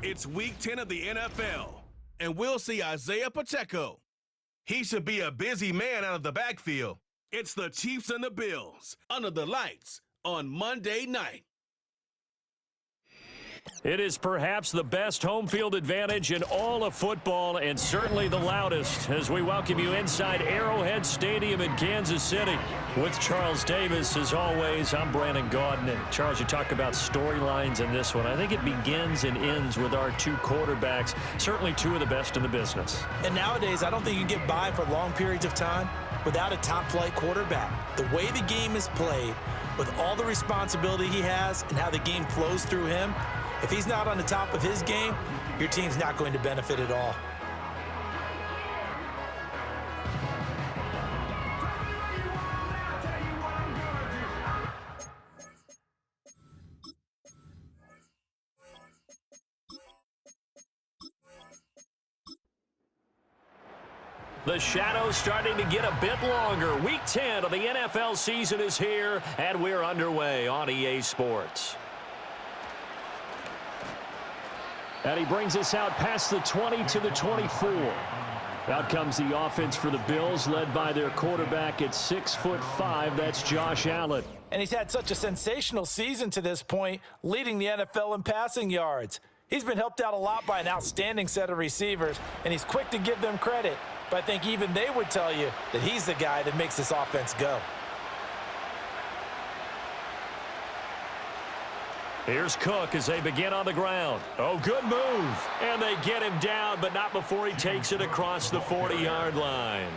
It's Week 10 of the NFL, and we'll see Isaiah Pacheco. He should be a busy man out of the backfield. It's the Chiefs and the Bills under the lights on Monday night. It is perhaps the best home field advantage in all of football, and certainly the loudest, as we welcome you inside Arrowhead Stadium in Kansas City. With Charles Davis, as always, I'm Brandon Gaudin. And Charles, you talk about storylines in this one. I think it begins and ends with our two quarterbacks, certainly two of the best in the business. And nowadays, I don't think you can get by for long periods of time without a top-flight quarterback. The way the game is played, with all the responsibility he has and how the game flows through him, if he's not on the top of his game, your team's not going to benefit at all. The shadow's starting to get a bit longer. Week 10 of the NFL season is here, and we're underway on EA Sports. And he brings us out past the 20 to the 24. Out comes the offense for the Bills, led by their quarterback at 6'5". That's Josh Allen. And he's had such a sensational season to this point, leading the NFL in passing yards. He's been helped out a lot by an outstanding set of receivers, and he's quick to give them credit. But I think even they would tell you that he's the guy that makes this offense go. Here's Cook as they begin on the ground. Oh, good move. And they get him down, but not before he takes it across the 40-yard line.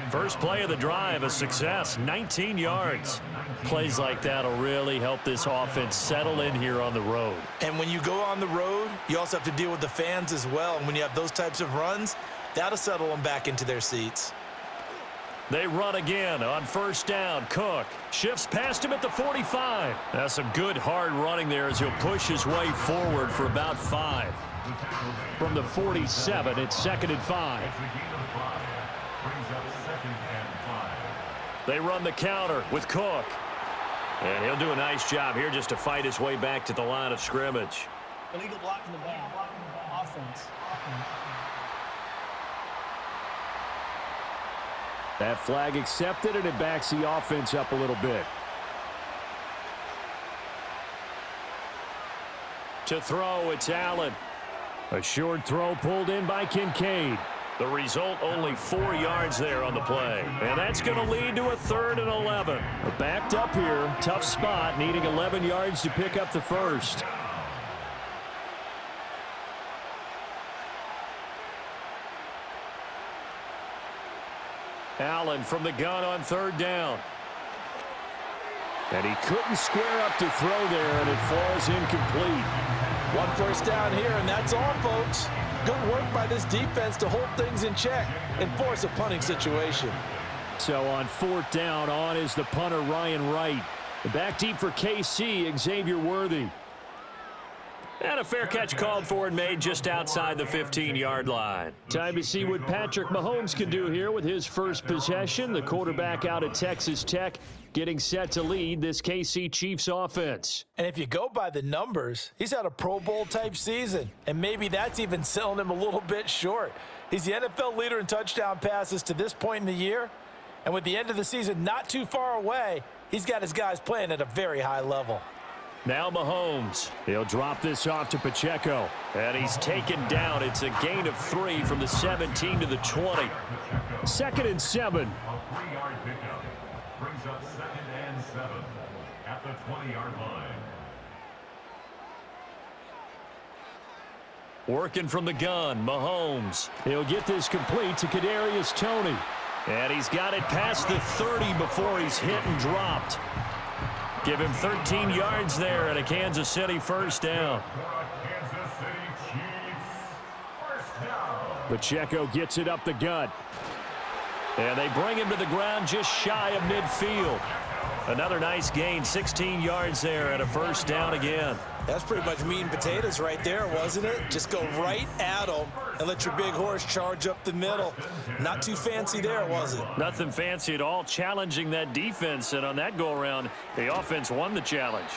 First play of the drive, a success, 19 yards. Plays like that will really help this offense settle in here on the road. And when you go on the road, you also have to deal with the fans as well. And when you have those types of runs, that'll settle them back into their seats. They run again on first down. Cook shifts past him at the 45. That's some good hard running there as he'll push his way forward for about 5. From the 47, it's 2nd and 5. They run the counter with Cook. And he'll do a nice job here just to fight his way back to the line of scrimmage. Illegal block in the back. Offense. That flag accepted, and it backs the offense up a little bit. To throw, it's Allen. A short throw pulled in by Kincaid. The result, only 4 yards there on the play. And that's going to lead to a 3rd and 11. Backed up here, tough spot, needing 11 yards to pick up the first. Allen from the gun on 3rd down. And he couldn't square up to throw there, and it falls incomplete. 1 first down here, and that's all, folks. Good work by this defense to hold things in check and force a punting situation. So on 4th down, on is the punter, Ryan Wright. Back deep for KC, Xavier Worthy. And a fair catch called for and made just outside the 15-yard line. Time to see what Patrick Mahomes can do here with his first possession. The quarterback out of Texas Tech getting set to lead this KC Chiefs offense. And if you go by the numbers, he's had a Pro Bowl-type season. And maybe that's even selling him a little bit short. He's the NFL leader in touchdown passes to this point in the year. And with the end of the season not too far away, he's got his guys playing at a very high level. Now Mahomes. He'll drop this off to Pacheco. And he's taken down. It's a gain of 3 from the 17 to the 20. 2nd and 7. A 3-yard pickup brings up 2nd and 7 at the 20-yard line. Working from the gun, Mahomes. He'll get this complete to Kadarius Toney. And he's got it past the 30 before he's hit and dropped. Give him 13 yards there and a Kansas City first down. Pacheco gets it up the gut. And they bring him to the ground just shy of midfield. Another nice gain, 16 yards there and a first down again. That's pretty much meat and potatoes right there, wasn't it? Just go right at them and let your big horse charge up the middle. Not too fancy there, was it? Nothing fancy at all, challenging that defense. And on that go-around, the offense won the challenge.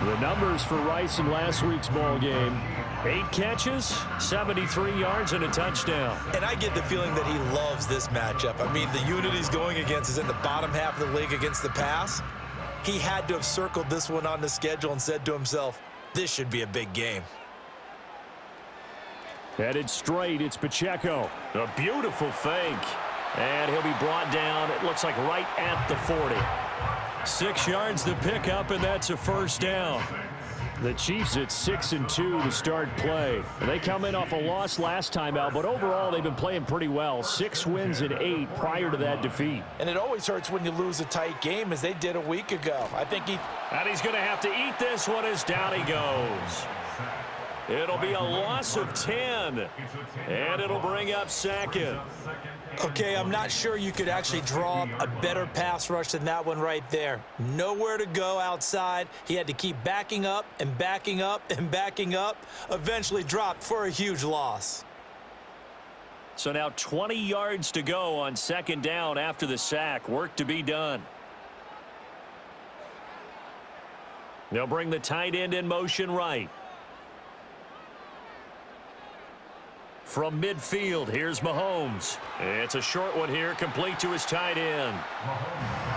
The numbers for Rice in last week's ball game: 8 catches, 73 yards, and a touchdown. And I get the feeling that he loves this matchup. I mean, the unit he's going against is in the bottom half of the league against the pass. He had to have circled this one on the schedule and said to himself, this should be a big game. Headed straight, it's Pacheco. A beautiful fake. And he'll be brought down, it looks like right at the 40. 6 yards to pick up, and that's a first down. The Chiefs at 6-2 to start play. They come in off a loss last time out, but overall they've been playing pretty well. 6 wins and 8 prior to that defeat. And it always hurts when you lose a tight game, as they did a week ago. I think And he's going to have to eat this one as down he goes. It'll be a loss of 10, and it'll bring up second. Okay, I'm not sure you could actually draw up a better pass rush than that one right there. Nowhere to go outside. He had to keep backing up and backing up and backing up. Eventually dropped for a huge loss. So now 20 yards to go on second down after the sack. Work to be done. They'll bring the tight end in motion right. From midfield, here's Mahomes. It's a short one here, complete to his tight end.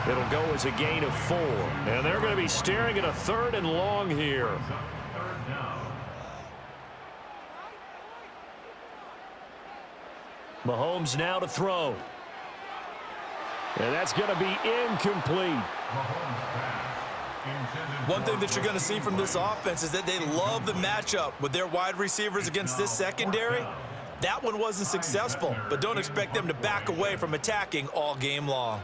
It'll go as a gain of 4. And they're going to be staring at a 3rd and long here. Mahomes now to throw. And that's going to be incomplete. One thing that you're going to see from this offense is that they love the matchup with their wide receivers against this secondary. That one wasn't successful, but don't expect them to back away from attacking all game long.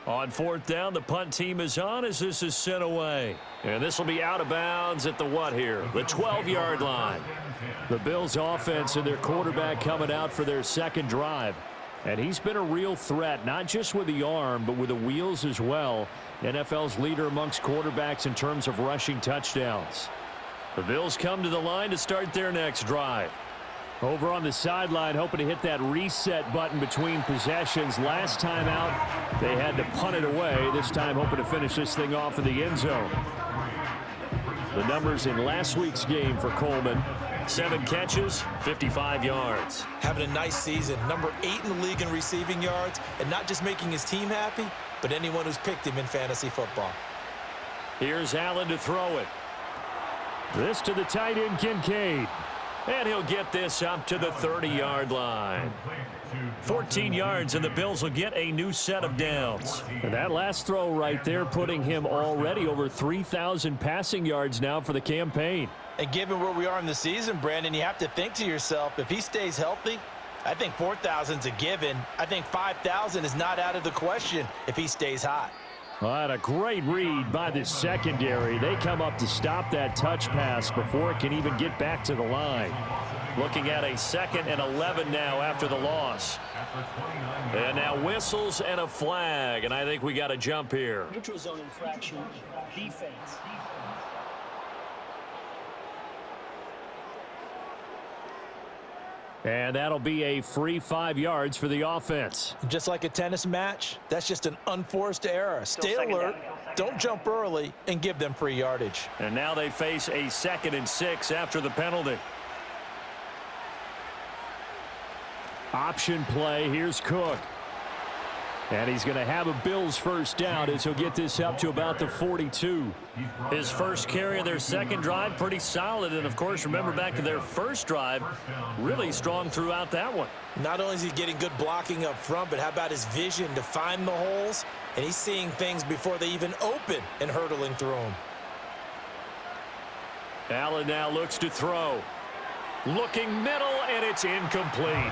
On 4th down, the punt team is on as this is sent away. And this will be out of bounds at the what here? The 12-yard line. The Bills offense and their quarterback coming out for their second drive. And he's been a real threat, not just with the arm, but with the wheels as well. NFL's leader amongst quarterbacks in terms of rushing touchdowns. The Bills come to the line to start their next drive. Over on the sideline, hoping to hit that reset button between possessions. Last time out, they had to punt it away. This time, hoping to finish this thing off in the end zone. The numbers in last week's game for Coleman: 7 catches, 55 yards. Having a nice season. Number 8 in the league in receiving yards, and not just making his team happy, but anyone who's picked him in fantasy football. Here's Allen to throw it. This to the tight end, Kincaid. And he'll get this up to the 30-yard line. 14 yards, and the Bills will get a new set of downs. And that last throw right there putting him already over 3,000 passing yards now for the campaign. And given where we are in the season, Brandon, you have to think to yourself, if he stays healthy, I think 4,000's a given. I think 5,000 is not out of the question if he stays hot. Well, and a great read by the secondary. They come up to stop that touch pass before it can even get back to the line. Looking at a 2nd and 11 now after the loss. And now whistles and a flag, and I think we got a jump here. Neutral zone infraction, defense. And that'll be a free 5 yards for the offense. Just like a tennis match, that's just an unforced error. Stay alert, don't jump early, and give them free yardage. And now they face a 2nd and 6 after the penalty. Option play, here's Cook. And he's going to have a Bills first down as he'll get this up to about the 42. His first carry of their second drive, pretty solid. And, of course, remember back to their first drive, really strong throughout that one. Not only is he getting good blocking up front, but how about his vision to find the holes? And he's seeing things before they even open and hurdling through them. Allen now looks to throw. Looking middle, and it's incomplete.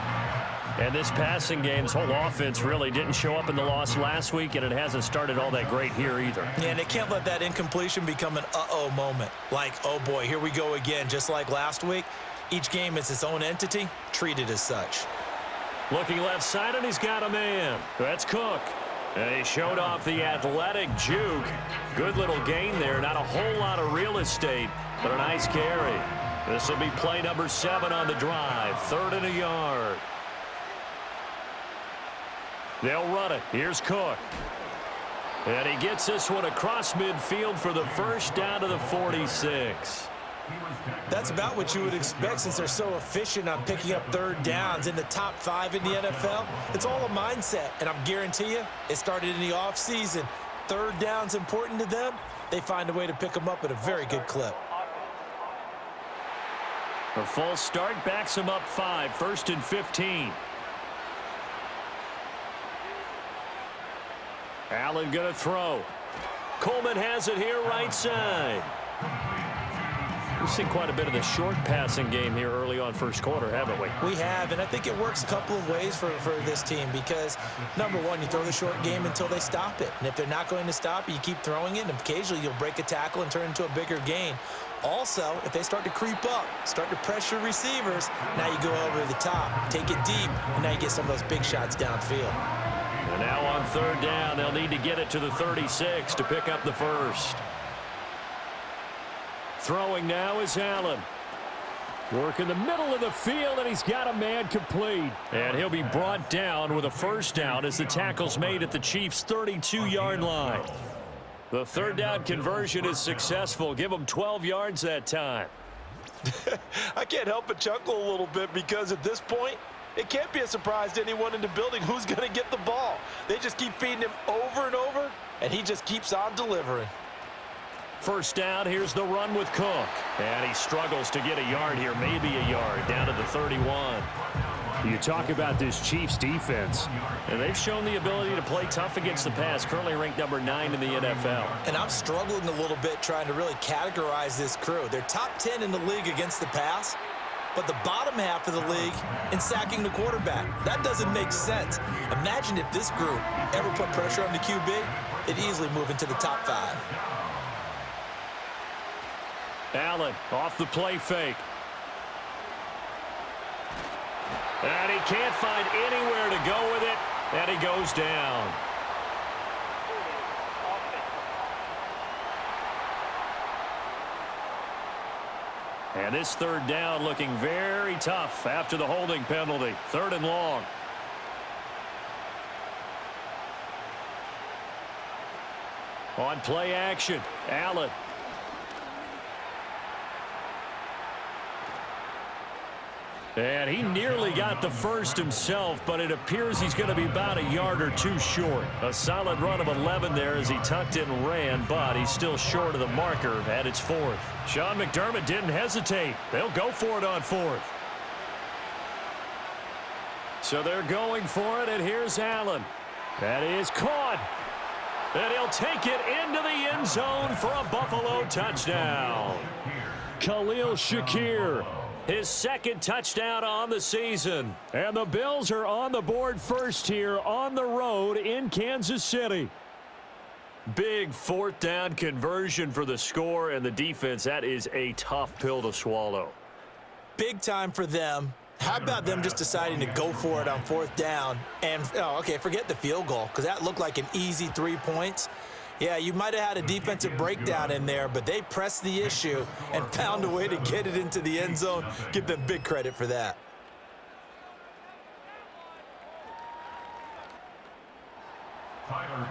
And this passing game's whole offense really didn't show up in the loss last week, and it hasn't started all that great here either. Yeah, and they can't let that incompletion become an uh-oh moment. Like, oh boy, here we go again, just like last week. Each game is its own entity, treated as such. Looking left side, and he's got a man. That's Cook. And he showed off the athletic juke. Good little gain there. Not a whole lot of real estate, but a nice carry. This will be play number 7 on the drive. 3rd and a yard. They'll run it. Here's Cook. And he gets this one across midfield for the first down to the 46. That's about what you would expect since they're so efficient on picking up third downs in the top 5 in the NFL. It's all a mindset, and I'm guarantee you it started in the offseason. Third down's important to them. They find a way to pick them up at a very good clip. A false start backs him up 5, 1st and 15. Allen going to throw. Coleman has it here right side. We've seen quite a bit of the short passing game here early on first quarter, haven't we? We have, and I think it works a couple of ways for this team because, number one, you throw the short game until they stop it. And if they're not going to stop it, you keep throwing it, and occasionally you'll break a tackle and turn into a bigger gain. Also, if they start to creep up, start to pressure receivers, now you go over the top, take it deep, and now you get some of those big shots downfield. And now on third down, they'll need to get it to the 36 to pick up the first. Throwing now is Allen. Work in the middle of the field, and he's got a man complete. And he'll be brought down with a first down as the tackle's made at the Chiefs' 32-yard line. The third down conversion is successful. Give them 12 yards that time. I can't help but chuckle a little bit because at this point, it can't be a surprise to anyone in the building who's going to get the ball. They just keep feeding him over and over, and he just keeps on delivering. First down, here's the run with Cook. And he struggles to get a yard here, maybe a yard, down to the 31. You talk about this Chiefs defense, and they've shown the ability to play tough against the pass, currently ranked number 9 in the NFL. And I'm struggling a little bit trying to really categorize this crew. They're top 10 in the league against the pass, but the bottom half of the league in sacking the quarterback. That doesn't make sense. Imagine if this group ever put pressure on the QB, it'd easily move into the top 5. Allen off the play fake. And he can't find anywhere to go with it, and he goes down. And this third down looking very tough after the holding penalty. 3rd and long. On play action, Allen. And he nearly got the first himself, but it appears he's going to be about a yard or two short. A solid run of 11 there as he tucked it and ran, but he's still short of the marker at its 4th. Sean McDermott didn't hesitate. They'll go for it on 4th. So they're going for it, and here's Allen. That is caught. And he'll take it into the end zone for a Buffalo touchdown. Khalil Shakir. His 2nd touchdown on the season. And the Bills are on the board first here on the road in Kansas City. Big 4th down conversion for the score and the defense. That is a tough pill to swallow. Big time for them. How about them just deciding to go for it on 4th down? And, okay, forget the field goal because that looked like an easy 3 points. Yeah, you might have had a defensive breakdown in there, but they pressed the issue and found a way to get it into the end zone. Give them big credit for that.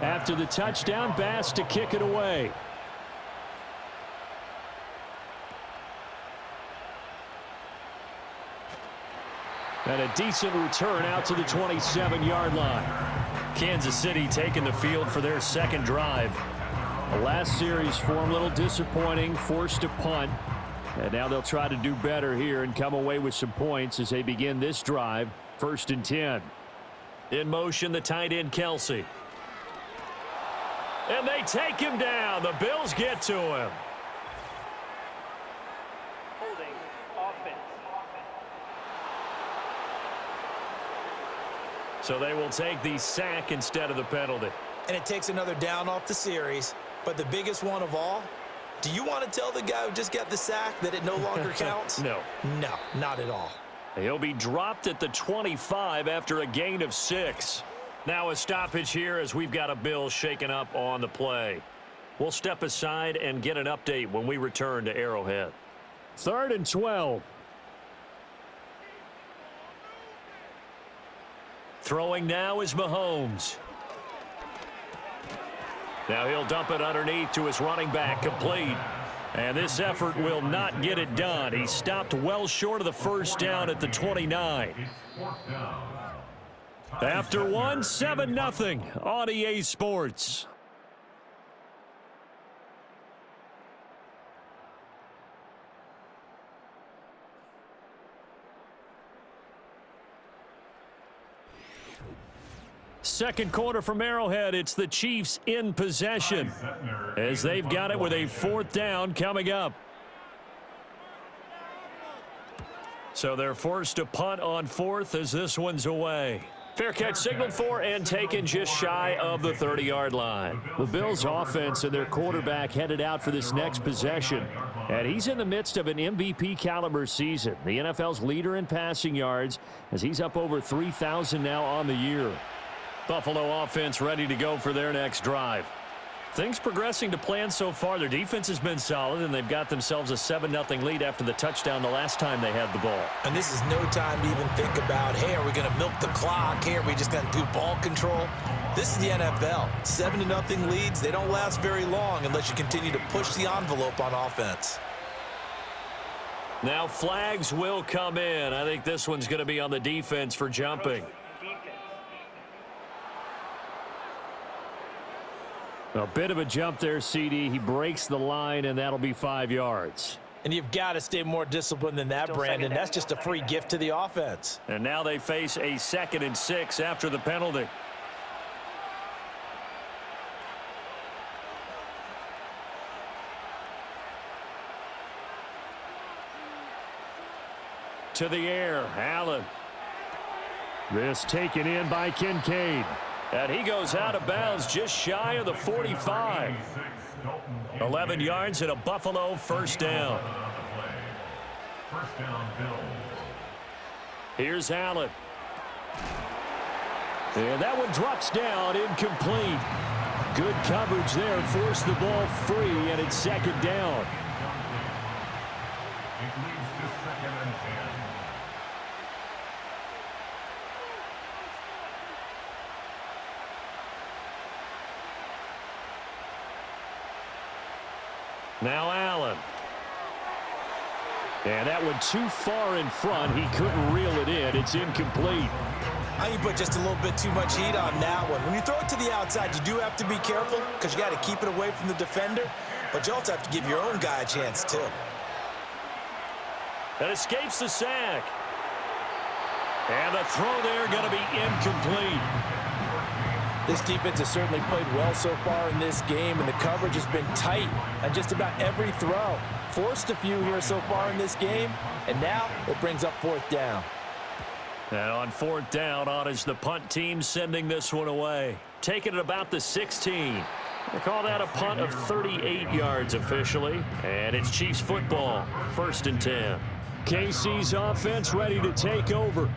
After the touchdown, Bass to kick it away. And a decent return out to the 27-yard line. Kansas City taking the field for their 2nd drive. The last series for them, a little disappointing, forced to punt. And now they'll try to do better here and come away with some points as they begin this drive, 1st and 10. In motion, the tight end, Kelsey. And they take him down. The Bills get to him. Holding offense. So they will take the sack instead of the penalty. And it takes another down off the series. But the biggest one of all, do you want to tell the guy who just got the sack that it no longer counts? No. No, not at all. He'll be dropped at the 25 after a gain of 6. Now a stoppage here as we've got a Bill shaken up on the play. We'll step aside and get an update when we return to Arrowhead. 3rd and 12. Throwing now is Mahomes. Now he'll dump it underneath to his running back, complete. And this effort will not get it done. He stopped well short of the first down at the 29. After one, 7-0 on EA Sports. Second quarter from Arrowhead, it's the Chiefs in possession as they've got it with a 4th down coming up. So they're forced to punt on 4th as this one's away. Fair catch signaled for and taken just shy of the 30-yard line. The Bills' offense and their quarterback headed out for this next possession. And he's in the midst of an MVP-caliber season. The NFL's leader in passing yards as he's up over 3,000 now on the year. Buffalo offense ready to go for their next drive. Things progressing to plan so far. Their defense has been solid, and they've got themselves a 7-0 lead after the touchdown the last time they had the ball. And this is no time to even think about, hey, are we going to milk the clock? Hey, are we just going to do ball control? This is the NFL. 7-0 leads, they don't last very long unless you continue to push the envelope on offense. Now flags will come in. I think this one's going to be on the defense for jumping. A bit of a jump there, CD. He breaks the line, and that'll be 5 yards. And you've got to stay more disciplined than that, Brandon. That's just a free gift to the offense. And now they face a 2nd and 6 after the penalty. To the air, Allen. This taken in by Kincaid. And he goes out of bounds just shy of the 45. 11 yards and a Buffalo first down. Here's Allen. And that one drops down, incomplete. Good coverage there, forced the ball free, and it's 2nd down. It leads to 2nd and 10. Now Allen. And that one too far in front. He couldn't reel it in. It's incomplete. I think you put just a little bit too much heat on that one. When you throw it to the outside, you do have to be careful because you got to keep it away from the defender, but you also have to give your own guy a chance too. That escapes the sack. And the throw there going to be incomplete. This defense has certainly played well so far in this game, and the coverage has been tight on just about every throw. Forced a few here so far in this game, and now it brings up 4th down. And on 4th down, on is the punt team sending this one away. Taking it about the 16. They call that a punt of 38 yards officially, and it's Chiefs football, 1st and 10. KC's offense ready to take over.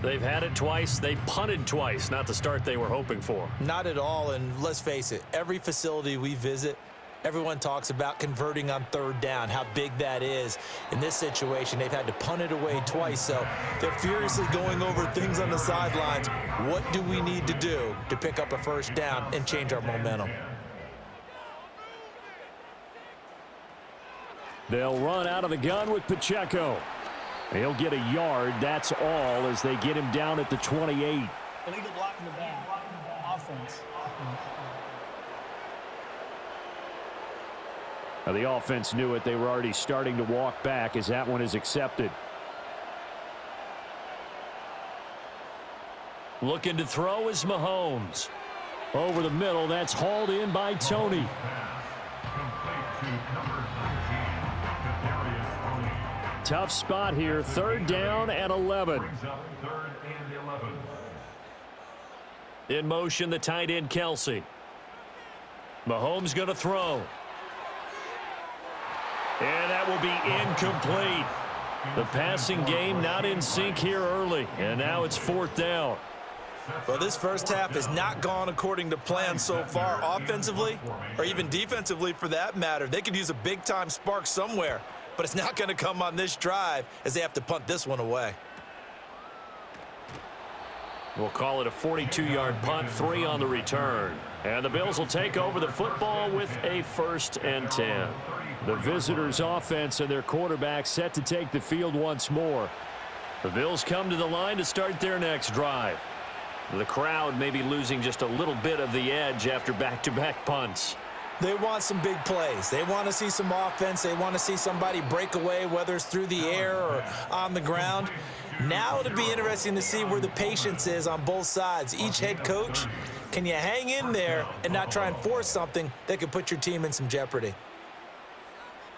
They've had it twice. They've punted twice. Not the start they were hoping for. Not at all, and let's face it, every facility we visit, everyone talks about converting on 3rd down, how big that is. In this situation, they've had to punt it away twice, so they're furiously going over things on the sidelines. What do we need to do to pick up a 1st down and change our momentum? They'll run out of the gun with Pacheco. He'll get a yard, that's all, as they get him down at the 28. Illegal block in the back. Offense. Now the offense knew it. They were already starting to walk back as that one is accepted. Looking to throw is Mahomes. Over the middle, that's hauled in by Tony. Tough spot here, 3rd down and 11. In motion, the tight end, Kelsey. Mahomes going to throw. And that will be incomplete. The passing game not in sync here early, and now it's 4th down. Well, this first half has not gone according to plan so far offensively, or even defensively for that matter. They could use a big-time spark somewhere, but it's not going to come on this drive as they have to punt this one away. We'll call it a 42-yard punt, 3 on the return. And the Bills will take over the football with a 1st and 10. The visitors' offense and their quarterback set to take the field once more. The Bills come to the line to start their next drive. The crowd may be losing just a little bit of the edge after back-to-back punts. They want some big plays. They want to see some offense. They want to see somebody break away, whether it's through the air or on the ground. Now it'll be interesting to see where the patience is on both sides. Each head coach, can you hang in there and not try and force something that could put your team in some jeopardy?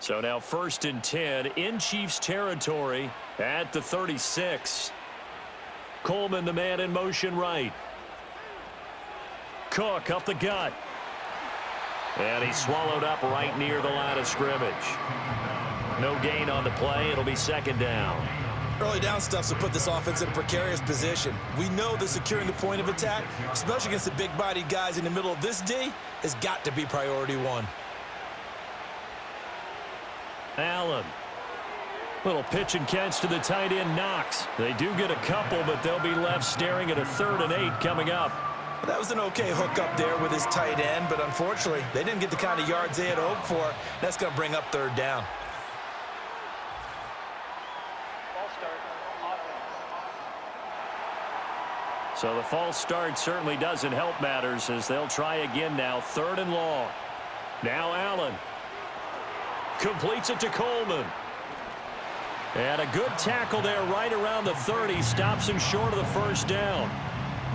So now 1st and 10 in Chiefs territory at the 36. Coleman, the man in motion right. Cook up the gut. And he's swallowed up right near the line of scrimmage. No gain on the play. It'll be 2nd down. Early down stuff to put this offense in a precarious position. We know that securing the point of attack, especially against the big-bodied guys in the middle of this D, has got to be priority 1. Allen. Little pitch and catch to the tight end, Knox. They do get a couple, but they'll be left staring at a 3rd and 8 coming up. That was an okay hook up there with his tight end, but unfortunately, they didn't get the kind of yards they had hoped for. That's going to bring up 3rd down. Ball start, offense. So the false start certainly doesn't help matters as they'll try again now. 3rd and long. Now Allen. Completes it to Coleman. And a good tackle there right around the 30. Stops him short of the 1st down.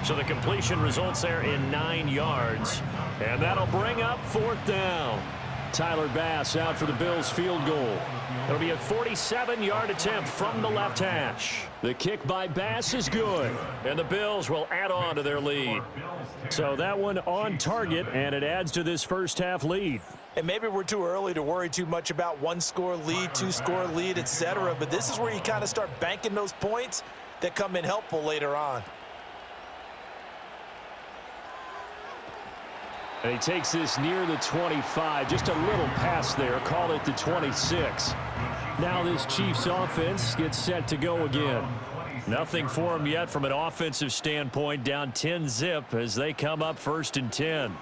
So the completion results there in 9 yards. And that'll bring up 4th down. Tyler Bass out for the Bills field goal. It'll be a 47-yard attempt from the left hash. The kick by Bass is good. And the Bills will add on to their lead. So that one on target, and it adds to this first-half lead. And maybe we're too early to worry too much about 1-score lead, 2-score lead, etc. But this is where you kind of start banking those points that come in helpful later on. And he takes this near the 25. Just a little pass there. Call it the 26. Now this Chiefs offense gets set to go again. Nothing for him yet from an offensive standpoint. Down 10-zip as they come up 1st and 10.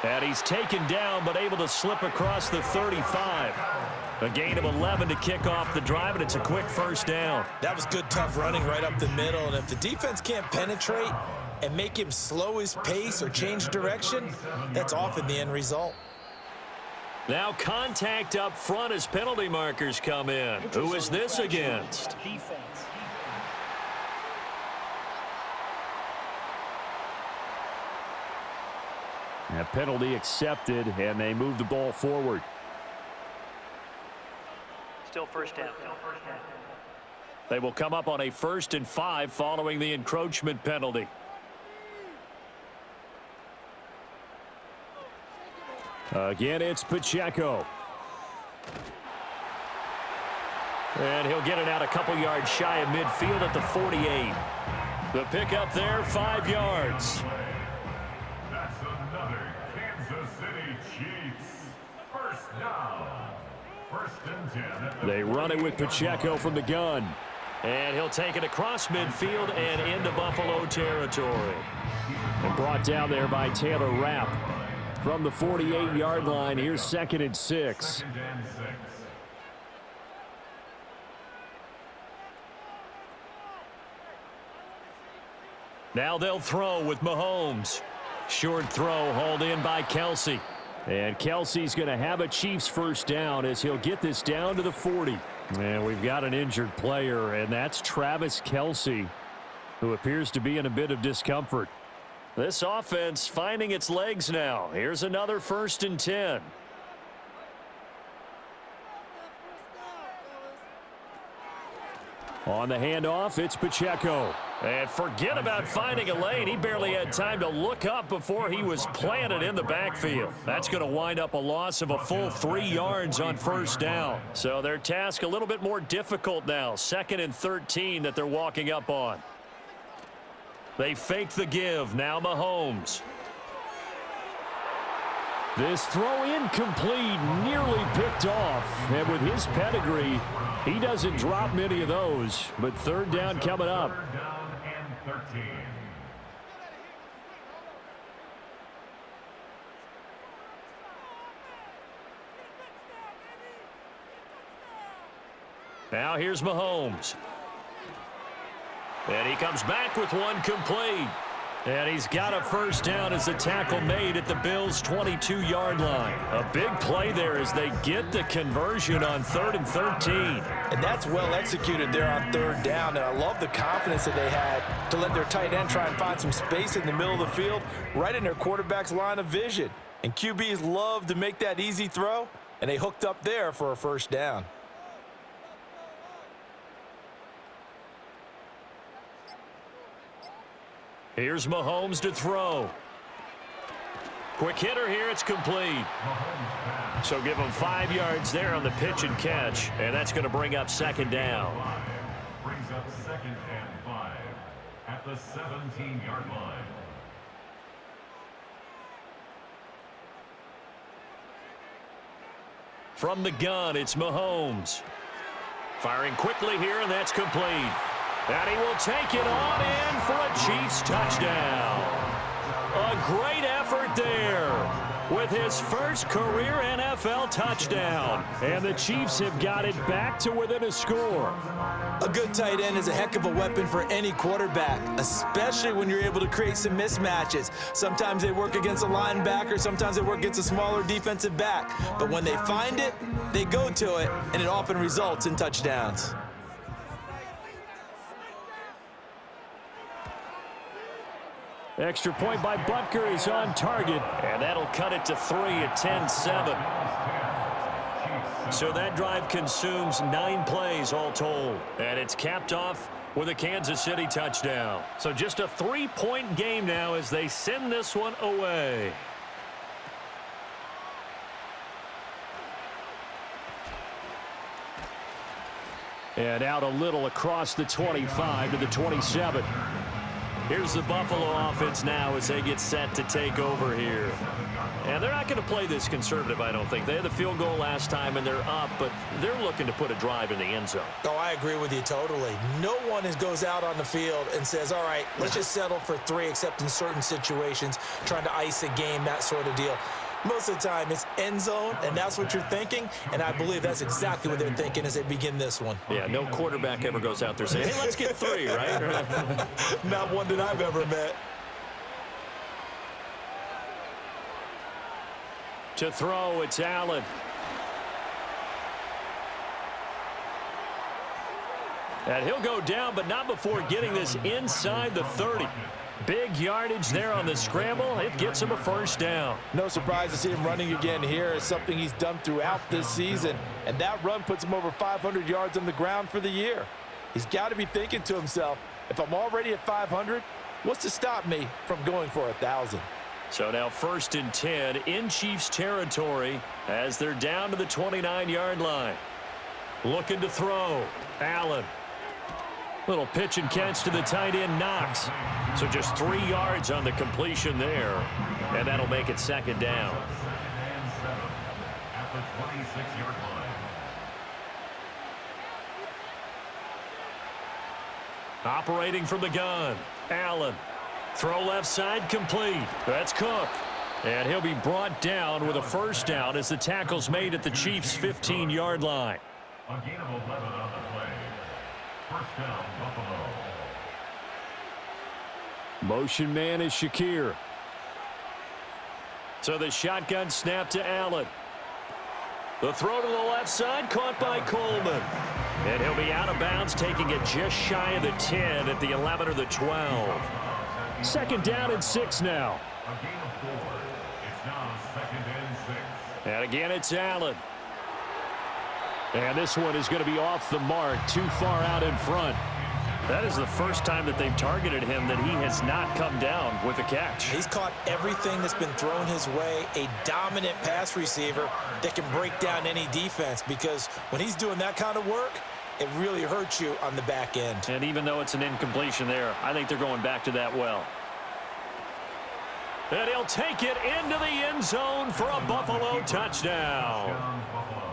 And he's taken down but able to slip across the 35. A gain of 11 to kick off the drive, and it's a quick 1st down. That was good, tough running right up the middle. And if the defense can't penetrate and make him slow his pace or change direction, that's often the end result. Now contact up front as penalty markers come in. Who is this against? Defense. A penalty accepted, and they move the ball forward. Still 1st down. They will come up on a 1st and 5 following the encroachment penalty. Again, it's Pacheco. And he'll get it out a couple yards shy of midfield at the 48. The pickup there, 5 yards. That's another Kansas City Chiefs 1st down. 1st and 10. They run it with Pacheco from the gun. And he'll take it across midfield and into Buffalo territory. And brought down there by Taylor Rapp. From the 48-yard line, here's 2nd and 6. 2nd and 6. Now they'll throw with Mahomes. Short throw hauled in by Kelsey. And Kelsey's going to have a Chiefs 1st down as he'll get this down to the 40. And we've got an injured player, and that's Travis Kelsey, who appears to be in a bit of discomfort. This offense finding its legs now. Here's another 1st and 10. On the handoff, it's Pacheco. And forget about finding a lane. He barely had time to look up before he was planted in the backfield. That's going to wind up a loss of a full 3 yards on 1st down. So their task a little bit more difficult now. 2nd and 13 that they're walking up on. They fake the give. Now Mahomes. This throw incomplete, nearly picked off. And with his pedigree, he doesn't drop many of those. But 3rd down coming up. 3rd down and 13. Now here's Mahomes. And he comes back with one complete. And he's got a first down as the tackle made at the Bills' 22-yard line. A big play there as they get the conversion on 3rd and 13. And that's well executed there on 3rd down. And I love the confidence that they had to let their tight end try and find some space in the middle of the field, right in their quarterback's line of vision. And QBs love to make that easy throw, and they hooked up there for a first down. Here's Mahomes to throw. Quick hitter here, it's complete. So give him 5 yards there on the pitch and catch, and that's going to bring up 2nd down. Brings up 2nd and 5 at the 17-yard line. From the gun, it's Mahomes. Firing quickly here, and that's complete. And he will take it on in for a Chiefs touchdown. A great effort there with his first career NFL touchdown. And the Chiefs have got it back to within a score. A good tight end is a heck of a weapon for any quarterback, especially when you're able to create some mismatches. Sometimes they work against a linebacker, sometimes they work against a smaller defensive back. But when they find it, they go to it, and it often results in touchdowns. Extra point by Butker is on target, and that'll cut it to 3 at 10-7. So that drive consumes 9 plays all told, and it's capped off with a Kansas City touchdown. So just a 3-point game now as they send this one away. And out a little across the 25 to the 27. Here's the Buffalo offense now as they get set to take over here. And they're not going to play this conservative, I don't think. They had the field goal last time, and they're up, but they're looking to put a drive in the end zone. Oh, I agree with you totally. No one goes out on the field and says, all right, let's just settle for 3, except in certain situations, trying to ice a game, that sort of deal. Most of the time, it's end zone, and that's what you're thinking, and I believe that's exactly what they're thinking as they begin this one. Yeah, no quarterback ever goes out there saying, hey, let's get 3, right? Not one that I've ever met. To throw, it's Allen. And he'll go down, but not before getting this inside the 30. Big yardage there on the scramble. It gets him a first down. No surprise to see him running again here. It's something he's done throughout this season. And that run puts him over 500 yards on the ground for the year. He's got to be thinking to himself, if I'm already at 500, what's to stop me from going for 1,000? So now 1st and 10 in Chiefs territory as they're down to the 29-yard line. Looking to throw. Allen. Little pitch and catch to the tight end, Knox. So just 3 yards on the completion there. And that'll make it 2nd down. At the 26-yard line. Operating from the gun. Allen. Throw left side complete. That's Cook. And he'll be brought down with a first down as the tackle's made at the Chiefs' 15-yard line. A gain of 11 on the play. First down, Buffalo. Motion man is Shakir. So the shotgun snap to Allen. The throw to the left side caught by Coleman. And he'll be out of bounds, taking it just shy of the 10 at the 11 or the 12. 2nd down and 6 now. A gain of 4. It's now 2nd and 6. And again, it's Allen. And this one is going to be off the mark, too far out in front. That is the first time that they've targeted him that he has not come down with a catch. He's caught everything that's been thrown his way, a dominant pass receiver that can break down any defense, because when he's doing that kind of work, it really hurts you on the back end. And even though it's an incompletion there, I think they're going back to that well. And he'll take it into the end zone for a Buffalo touchdown.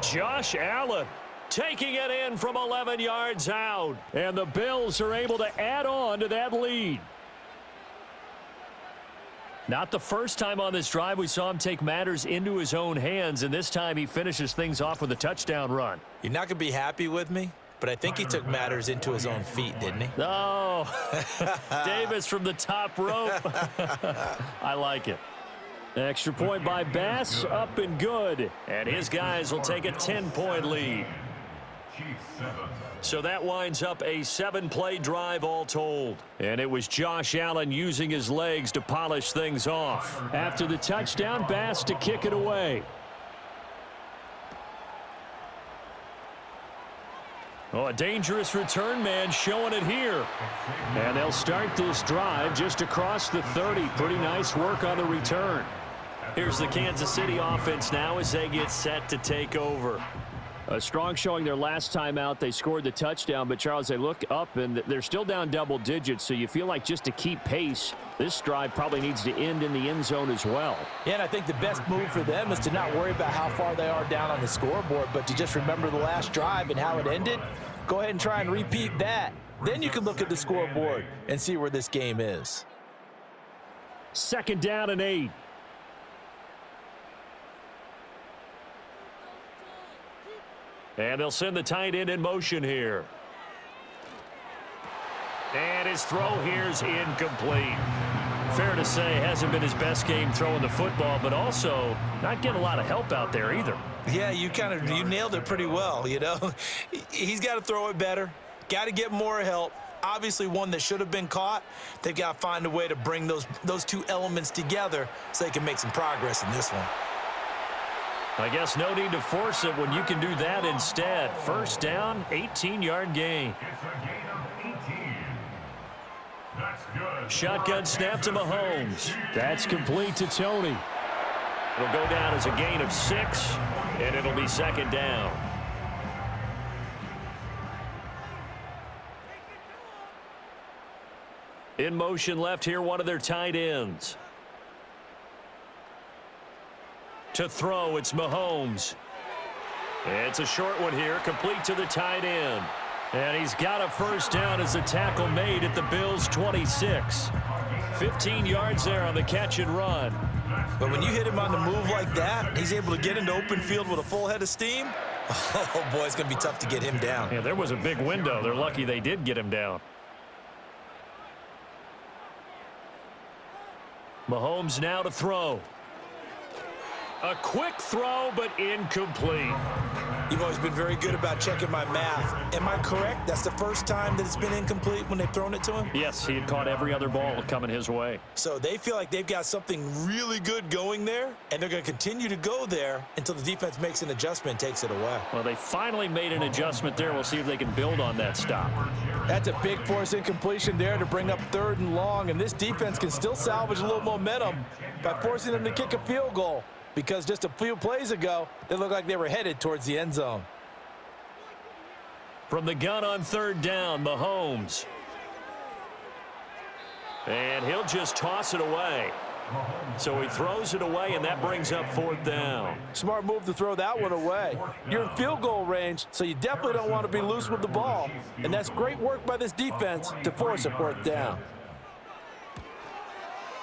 Josh Allen taking it in from 11 yards out. And the Bills are able to add on to that lead. Not the first time on this drive we saw him take matters into his own hands, and this time he finishes things off with a touchdown run. You're not going to be happy with me, but I think he took matters into his own feet, didn't he? Oh, Davis from the top rope. I like it. Extra point by Bass, up and good. And his guys will take a 10-point lead. Chiefs 7. So that winds up a 7-play drive all told. And it was Josh Allen using his legs to polish things off. After the touchdown, Bass to kick it away. Oh, a dangerous return man showing it here. And they'll start this drive just across the 30. Pretty nice work on the return. Here's the Kansas City offense now as they get set to take over. A strong showing their last time out. They scored the touchdown, but Charles, they look up and they're still down double digits, so you feel like just to keep pace, this drive probably needs to end in the end zone as well. Yeah, and I think the best move for them is to not worry about how far they are down on the scoreboard, but to just remember the last drive and how it ended. Go ahead and try and repeat that. Then you can look at the scoreboard and see where this game is. 2nd down and 8. And they'll send the tight end in motion here. And his throw here's incomplete. Fair to say, hasn't been his best game throwing the football, but also not getting a lot of help out there either. Yeah, you nailed it pretty well, you know. He's got to throw it better. Got to get more help. Obviously one that should have been caught. They've got to find a way to bring those two elements together so they can make some progress in this one. I guess no need to force it when you can do that instead. 1st down, 18-yard gain. It's a gain of 18. That's good. Shotgun snap to Mahomes. That's complete to Tony. It'll go down as a gain of 6, and it'll be 2nd down. In motion left here, one of their tight ends. To throw, it's Mahomes. It's a short one here, complete to the tight end. And he's got a 1st down as the tackle made at the Bills' 26. 15 yards there on the catch and run. But when you hit him on the move like that, he's able to get into open field with a full head of steam. Oh, boy, it's going to be tough to get him down. Yeah, there was a big window. They're lucky they did get him down. Mahomes now to throw. A quick throw, but incomplete. You've always been very good about checking my math. Am I correct? That's the first time that it's been incomplete when they've thrown it to him? Yes, he had caught every other ball coming his way. So they feel like they've got something really good going there, and they're going to continue to go there until the defense makes an adjustment and takes it away. Well, they finally made an adjustment there. We'll see if they can build on that stop. That's a big force incompletion there to bring up 3rd and long, and this defense can still salvage a little momentum by forcing them to kick a field goal. Because just a few plays ago, they looked like they were headed towards the end zone. From the gun on 3rd down, Mahomes. And he'll just toss it away. So he throws it away, and that brings up 4th down. Smart move to throw that one away. You're in field goal range, so you definitely don't want to be loose with the ball. And that's great work by this defense to force a 4th down.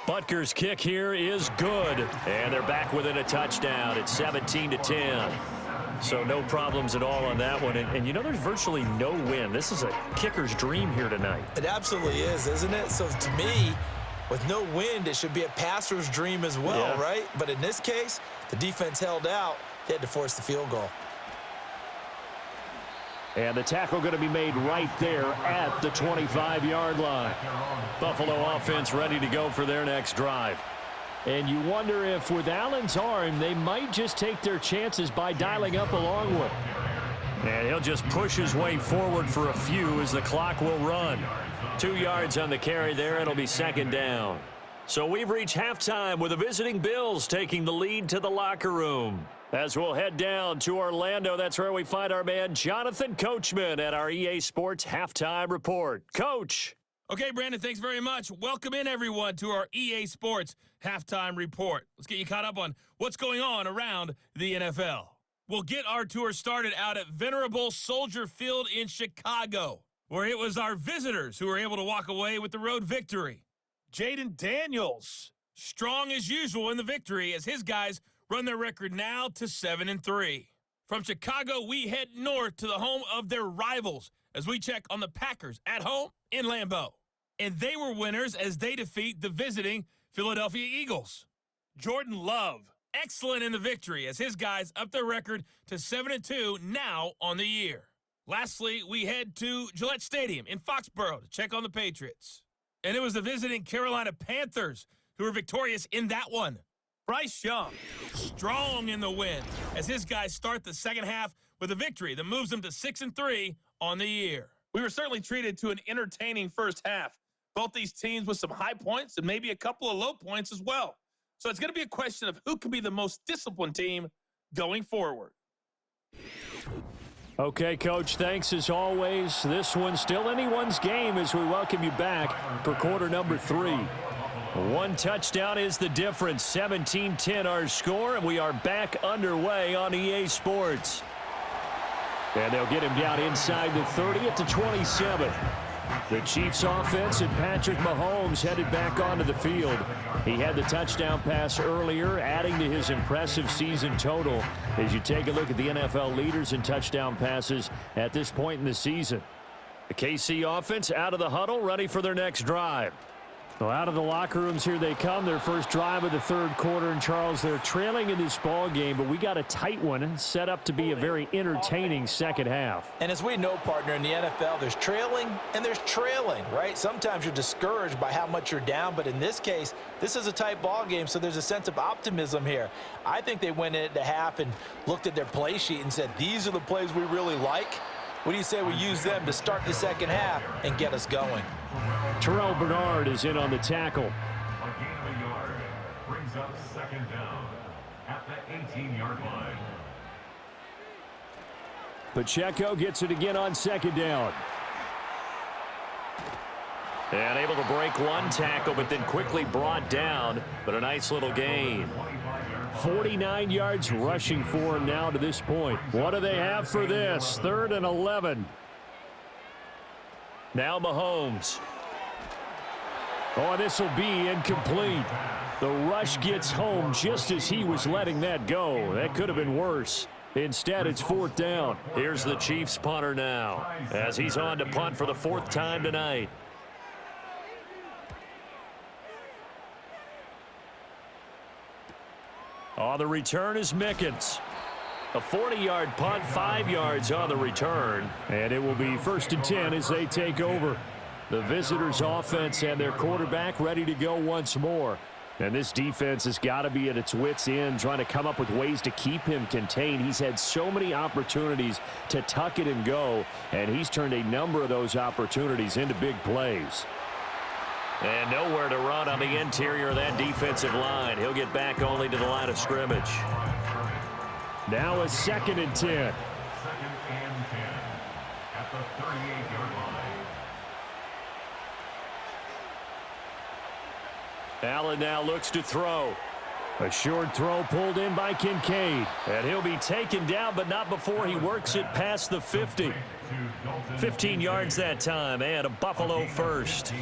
Butker's kick here is good. And they're back within a touchdown. It's 17-10. So no problems at all on that one. And you know, there's virtually no wind. This is a kicker's dream here tonight. It absolutely is, isn't it? So to me, with no wind, it should be a passer's dream as well, Yeah. right? But in this case, the defense held out. They had to force the field goal. And the tackle going to be made right there at the 25-yard line. Buffalo offense ready to go for their next drive. And you wonder if with Allen's arm, they might just take their chances by dialing up a long one. And he'll just push his way forward for a few as the clock will run. 2 yards on the carry there. It'll be 2nd down. So we've reached halftime with the visiting Bills taking the lead to the locker room. As we'll head down to Orlando, that's where we find our man Jonathan Coachman at our EA Sports Halftime Report. Coach. Okay, Brandon, thanks very much. Welcome in, everyone, to our EA Sports Halftime Report. Let's get you caught up on what's going on around the NFL. We'll get our tour started out at Venerable Soldier Field in Chicago, where it was our visitors who were able to walk away with the road victory. Jaden Daniels, strong as usual in the victory as his guys run their record now to 7-3. From Chicago, we head north to the home of their rivals as we check on the Packers at home in Lambeau. And they were winners as they defeat the visiting Philadelphia Eagles. Jordan Love, excellent in the victory as his guys up their record to 7-2 now on the year. Lastly, we head to Gillette Stadium in Foxborough to check on the Patriots. And it was the visiting Carolina Panthers who were victorious in that one. Bryce Young, strong in the win as his guys start the second half with a victory that moves them to 6-3 on the year. We were certainly treated to an entertaining first half. Both these teams with some high points and maybe a couple of low points as well. So it's going to be a question of who can be the most disciplined team going forward. Okay, Coach, thanks as always. This one's still anyone's game as we welcome you back for quarter number 3. One touchdown is the difference. 17-10 our score, and we are back underway on EA Sports. And they'll get him down inside the 30 at the 27. The Chiefs offense and Patrick Mahomes headed back onto the field. He had the touchdown pass earlier, adding to his impressive season total as you take a look at the NFL leaders in touchdown passes at this point in the season. The KC offense out of the huddle, ready for their next drive. Well, out of the locker rooms here they come, their first drive of the third quarter. And, Charles, they're trailing in this ball game, but we got a tight one set up to be a very entertaining second half. And as we know, partner, in the NFL, there's trailing and there's trailing, right? Sometimes you're discouraged by how much you're down, but in this case, this is a tight ball game, so there's a sense of optimism here. I think they went into half and looked at their play sheet and said, these are the plays we really like. What do you say we use them to start the second half and get us going? Terrell Bernard is in on the tackle. A gain of a yard brings up second down at the 18-yard line. Pacheco gets it again on second down. And able to break one tackle, but then quickly brought down, but a nice little gain. 49 yards rushing for him now to this point. What do they have for this? 3rd and 11. Now Mahomes. Oh, this will be incomplete. The rush gets home just as he was letting that go. That could have been worse. Instead, it's 4th down. Here's the Chiefs punter now as he's on to punt for the 4th time tonight. On the return is Mickens. A 40-yard punt, 5 yards on the return. And it will be 1st and 10 as they take over. The visitors' offense and their quarterback ready to go once more. And this defense has got to be at its wits' end, trying to come up with ways to keep him contained. He's had so many opportunities to tuck it and go, and he's turned a number of those opportunities into big plays. And nowhere to run on the interior of that defensive line. He'll get back only to the line of scrimmage. Now a 2nd and 10. 2nd and 10 at the 38-yard line. Allen now looks to throw. A short throw pulled in by Kincaid. And he'll be taken down, but not before he works it past the 50. 15 yards that time, and a Buffalo first.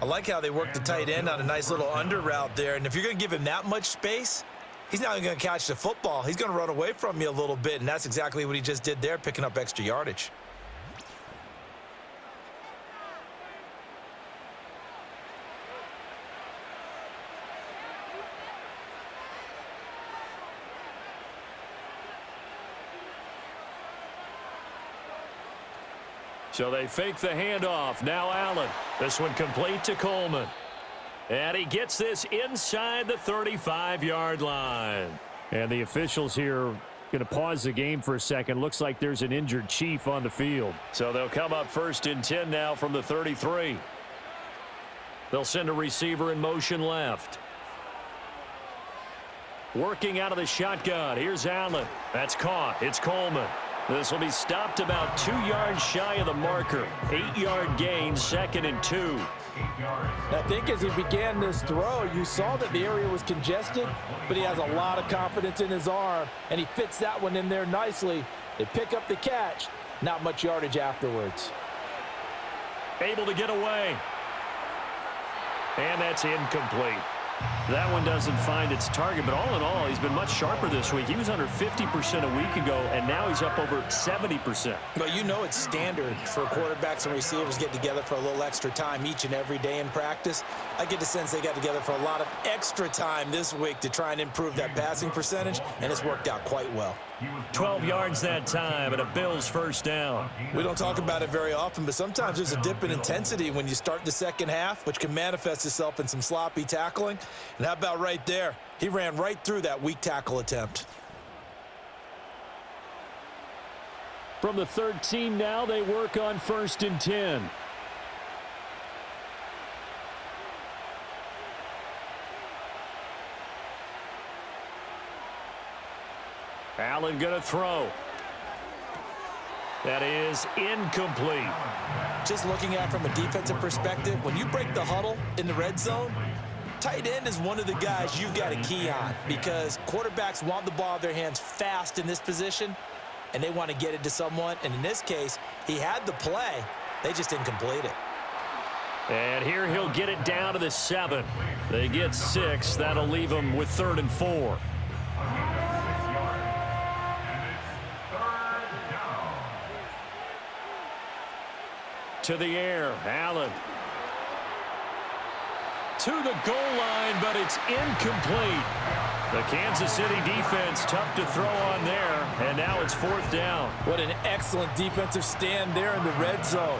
I like how they work the tight end on a nice little under route there. And if you're going to give him that much space, he's not even going to catch the football. He's going to run away from you a little bit, and that's exactly what he just did there, picking up extra yardage. So they fake the handoff. Now Allen. This one complete to Coleman. And he gets this inside the 35-yard line. And the officials here going to pause the game for a second. Looks like there's an injured Chief on the field. So they'll come up 1st and 10 now from the 33. They'll send a receiver in motion left. Working out of the shotgun. Here's Allen. That's caught. It's Coleman. This will be stopped about 2 yards shy of the marker. 8-yard gain, 2nd and 2. I think as he began this throw, you saw that the area was congested, but he has a lot of confidence in his arm, and he fits that one in there nicely. They pick up the catch. Not much yardage afterwards. Able to get away. And that's incomplete. That one doesn't find its target, but all in all, he's been much sharper this week. He was under 50% a week ago, and now he's up over 70%. But you know it's standard for quarterbacks and receivers get together for a little extra time each and every day in practice. I get the sense they got together for a lot of extra time this week to try and improve that passing percentage, and it's worked out quite well. 12 yards that time, and a Bills first down. We don't talk about it very often, but sometimes there's a dip in intensity when you start the second half, which can manifest itself in some sloppy tackling. And how about right there? He ran right through that weak tackle attempt. From the 13 now, they work on 1st and 10. Allen going to throw. That is incomplete. Just looking at it from a defensive perspective, when you break the huddle in the red zone, tight end is one of the guys you've got to key on because quarterbacks want the ball in their hands fast in this position, and they want to get it to someone. And in this case, he had the play. They just didn't complete it. And here he'll get it down to the 7. They get 6. That'll leave them with 3rd and 4. To the air, Allen. To the goal line, but it's incomplete. The Kansas City defense tough to throw on there, and now it's 4th down. What an excellent defensive stand there in the red zone.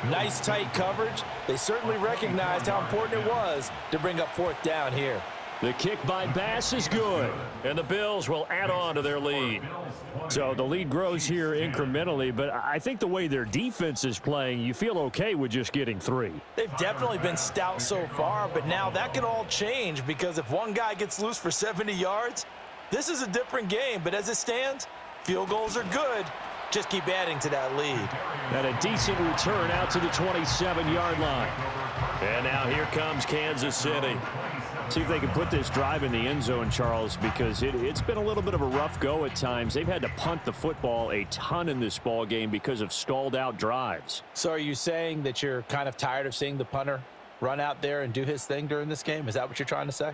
Nice tight coverage. They certainly recognized how important it was to bring up 4th down here. The kick by Bass is good, and the Bills will add on to their lead. So the lead grows here incrementally, but I think the way their defense is playing, you feel okay with just getting 3. They've definitely been stout so far, but now that can all change because if one guy gets loose for 70 yards, this is a different game. But as it stands, field goals are good. Just keep adding to that lead. And a decent return out to the 27-yard line. And now here comes Kansas City. See if they can put this drive in the end zone, Charles, because it's been a little bit of a rough go at times. They've had to punt the football a ton in this ball game because of stalled-out drives. So are you saying that you're kind of tired of seeing the punter run out there and do his thing during this game? Is that what you're trying to say?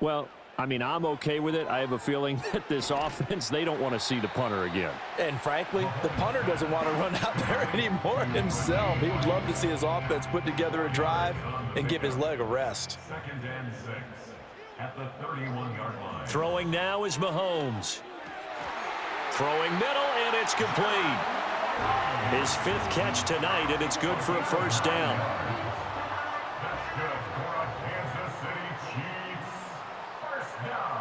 Well, I mean, I'm okay with it. I have a feeling that this offense, they don't want to see the punter again. And frankly, the punter doesn't want to run out there anymore himself. He would love to see his offense put together a drive and give his leg a rest. 2nd and 6 at the 31-yard line. Throwing now is Mahomes. Throwing middle, and it's complete. His 5th catch tonight, and it's good for a first down. That's good for a Kansas City Chiefs first down.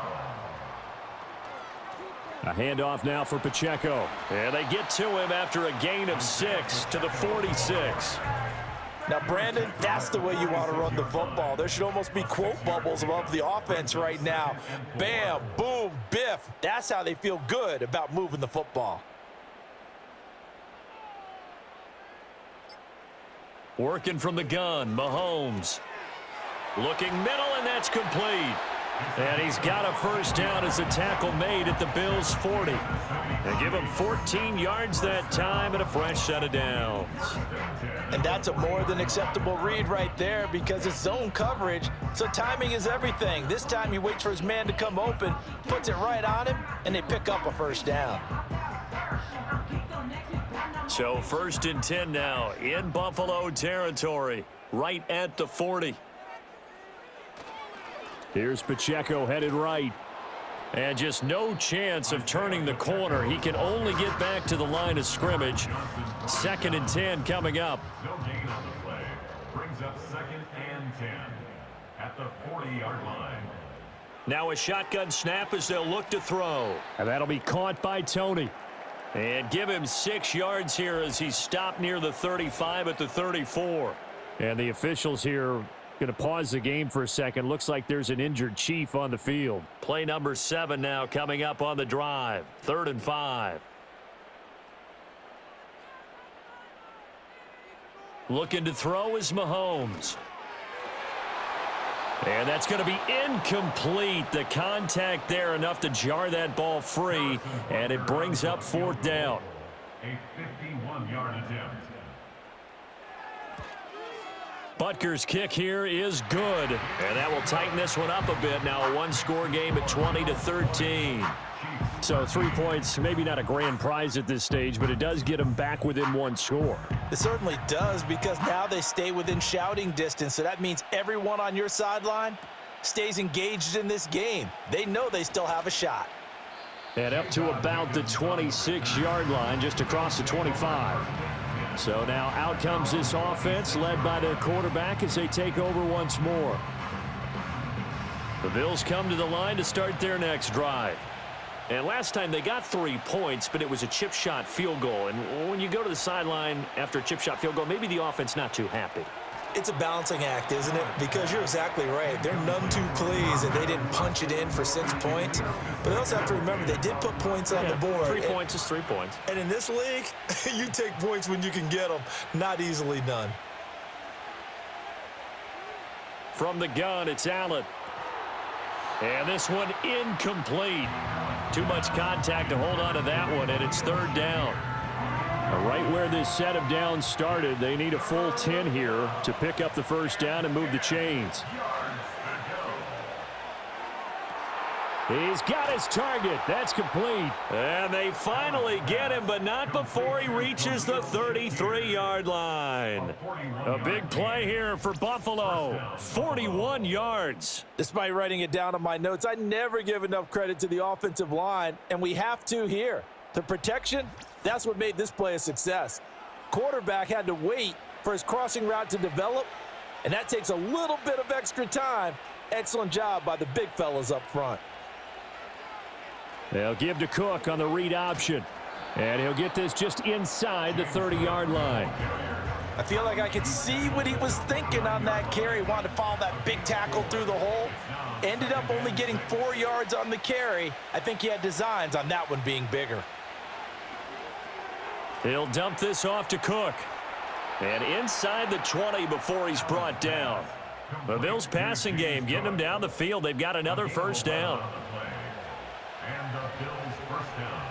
A handoff now for Pacheco. And they get to him after a gain of 6 to the 46. Now, Brandon, that's the way you want to run the football. There should almost be quote bubbles above the offense right now. Bam, boom, biff. That's how they feel good about moving the football. Working from the gun, Mahomes. Looking middle, and that's complete. And he's got a first down as a tackle made at the Bills' 40. They give him 14 yards that time and a fresh set of downs. And that's a more than acceptable read right there because it's zone coverage, so timing is everything. This time he waits for his man to come open, puts it right on him, and they pick up a first down. So 1st and 10 now in Buffalo territory, right at the 40. Here's Pacheco headed right. And just no chance of turning the corner. He can only get back to the line of scrimmage. 2nd and 10 coming up. No gain on the play. Brings up 2nd and 10 at the 40-yard line. Now a shotgun snap as they'll look to throw. And that'll be caught by Tony. And give him 6 yards here as he stopped near the 35 at the 34. And the officials here going to pause the game for a second. Looks like there's an injured Chief on the field. Play number 7 now coming up on the drive. 3rd and 5. Looking to throw is Mahomes. And that's going to be incomplete. The contact there enough to jar that ball free, and it brings up 4th down. A 51-yard attempt. Butker's kick here is good, and that will tighten this one up a bit. Now a one-score game at 20-13. So 3 points, maybe not a grand prize at this stage, but it does get them back within one score. It certainly does, because now they stay within shouting distance, so that means everyone on your sideline stays engaged in this game. They know they still have a shot. And up to about the 26-yard line, just across the 25. So now out comes this offense, led by their quarterback as they take over once more. The Bills come to the line to start their next drive. And last time they got 3 points, but it was a chip shot field goal. And when you go to the sideline after a chip shot field goal, maybe the offense not too happy. It's a balancing act, isn't it? Because you're exactly right. They're none too pleased that they didn't punch it in for 6 points. But they also have to remember they did put points on the board. 3 points is 3 points. And in this league, you take points when you can get them. Not easily done. From the gun, it's Allen. And this one incomplete. Too much contact to hold on to that one, and it's third down. Right where this set of downs started, they need a full 10 here to pick up the first down and move the chains. He's got his target. That's complete. And they finally get him, but not before he reaches the 33-yard line. A big play here for Buffalo. 41 yards. Despite writing it down on my notes, I never give enough credit to the offensive line, and we have to here. The protection, that's what made this play a success. Quarterback had to wait for his crossing route to develop, and that takes a little bit of extra time. Excellent job by the big fellas up front. They'll give to Cook on the read option. And he'll get this just inside the 30-yard line. I feel like I could see what he was thinking on that carry. Wanted to follow that big tackle through the hole. Ended up only getting 4 yards on the carry. I think he had designs on that one being bigger. He'll dump this off to Cook. And inside the 20 before he's brought down. The Bills passing game getting them down the field. They've got another first down. And the Bills first down.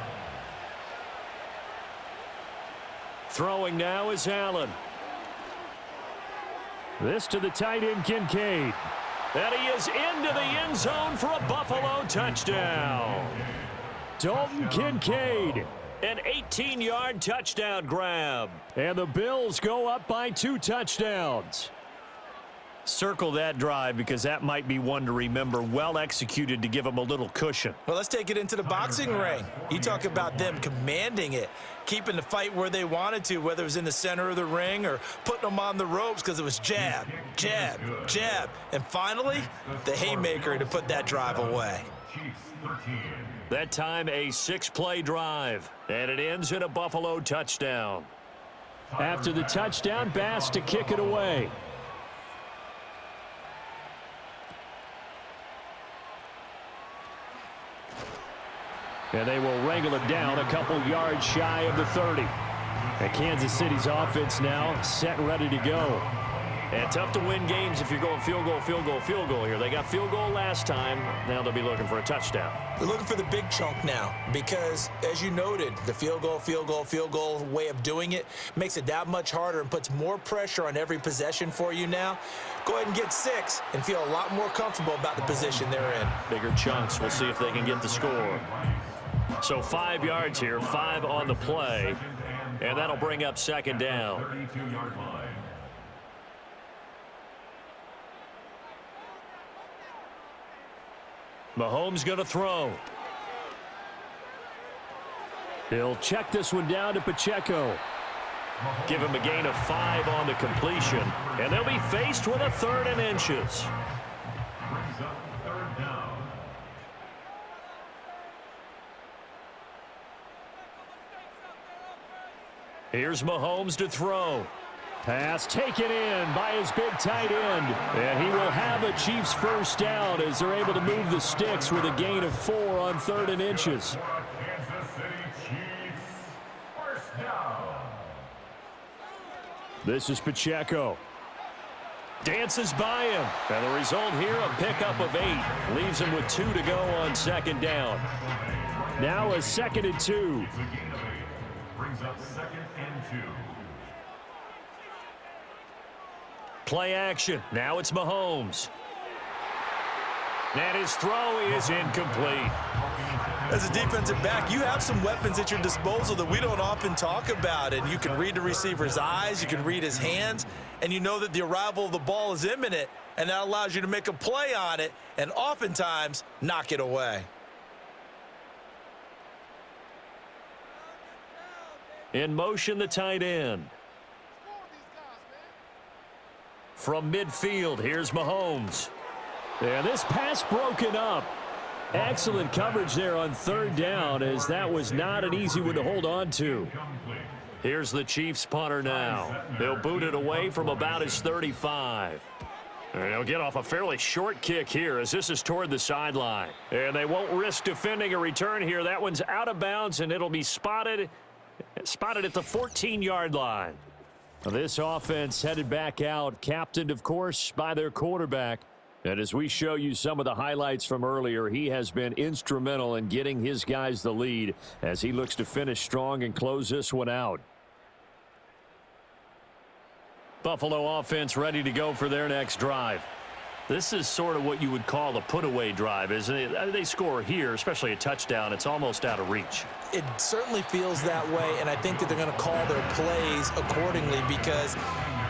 Throwing now is Allen. This to the tight end, Kincaid. And he is into the end zone for a Buffalo touchdown. Dalton Kincaid. An 18-yard touchdown grab. And the Bills go up by 2 touchdowns. Circle that drive because that might be one to remember. Well executed to give them a little cushion. Well, let's take it into the boxing ring. You talk about them commanding it, keeping the fight where they wanted to, whether it was in the center of the ring or putting them on the ropes because it was jab, jab, jab. And finally, the haymaker to put that drive away. Chiefs 13. That time a 6-play drive, and it ends in a Buffalo touchdown. After the touchdown, Bass to kick it away. And they will wrangle it down a couple yards shy of the 30. And Kansas City's offense now set and ready to go. And tough to win games if you're going field goal, field goal, field goal here. They got field goal last time. Now they'll be looking for a touchdown. They're looking for the big chunk now because, as you noted, the field goal way of doing it makes it that much harder and puts more pressure on every possession for you now. Go ahead and get 6 and feel a lot more comfortable about the position they're in. Bigger chunks. We'll see if they can get the score. So 5 yards here, 5 on the play, and that'll bring up second down. 32-yard line. Mahomes going to throw. He'll check this one down to Pacheco. Give him a gain of 5 on the completion, and they'll be faced with a 3rd and inches. Brings up third down. Here's Mahomes to throw. Pass taken in by his big tight end. And he will have a Chiefs first down as they're able to move the sticks with a gain of 4 on 3rd and inches. Kansas City Chiefs first down. This is Pacheco. Dances by him. And the result here, a pickup of 8. Leaves him with 2 to go on second down. Now a 2nd and 2. It's a gain of 8. Brings up 2nd and 2. Play action. Now it's Mahomes. And his throw is incomplete. As a defensive back, you have some weapons at your disposal that we don't often talk about. And you can read the receiver's eyes, you can read his hands, and you know that the arrival of the ball is imminent, and that allows you to make a play on it and oftentimes knock it away. In motion, the tight end. From midfield, here's Mahomes. And this pass broken up. Excellent coverage there on third down, as that was not an easy one to hold on to. Here's the Chiefs punter now. They'll boot it away from about his 35. And they'll get off a fairly short kick here as this is toward the sideline. And they won't risk defending a return here. That one's out of bounds, and it'll be spotted at the 14-yard line. This offense headed back out, captained, of course, by their quarterback. And as we show you some of the highlights from earlier, he has been instrumental in getting his guys the lead as he looks to finish strong and close this one out. Buffalo offense ready to go for their next drive. This is sort of what you would call a put-away drive, isn't it? They score here, especially a touchdown. It's almost out of reach. It certainly feels that way, and I think that they're going to call their plays accordingly, because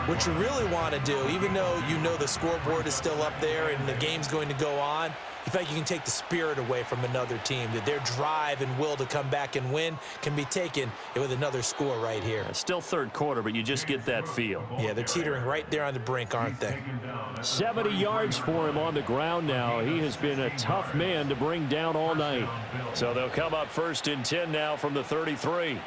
what you really want to do, even though you know the scoreboard is still up there and the game's going to go on, you feel like you can take the spirit away from another team, that their drive and will to come back and win can be taken with another score right here. It's still third quarter, but you just get that feel. Yeah, they're teetering right there on the brink, aren't they? 70 yards for him on the ground now. He has been a tough man to bring down all night. So they'll come up 1st and 10 now from the 33.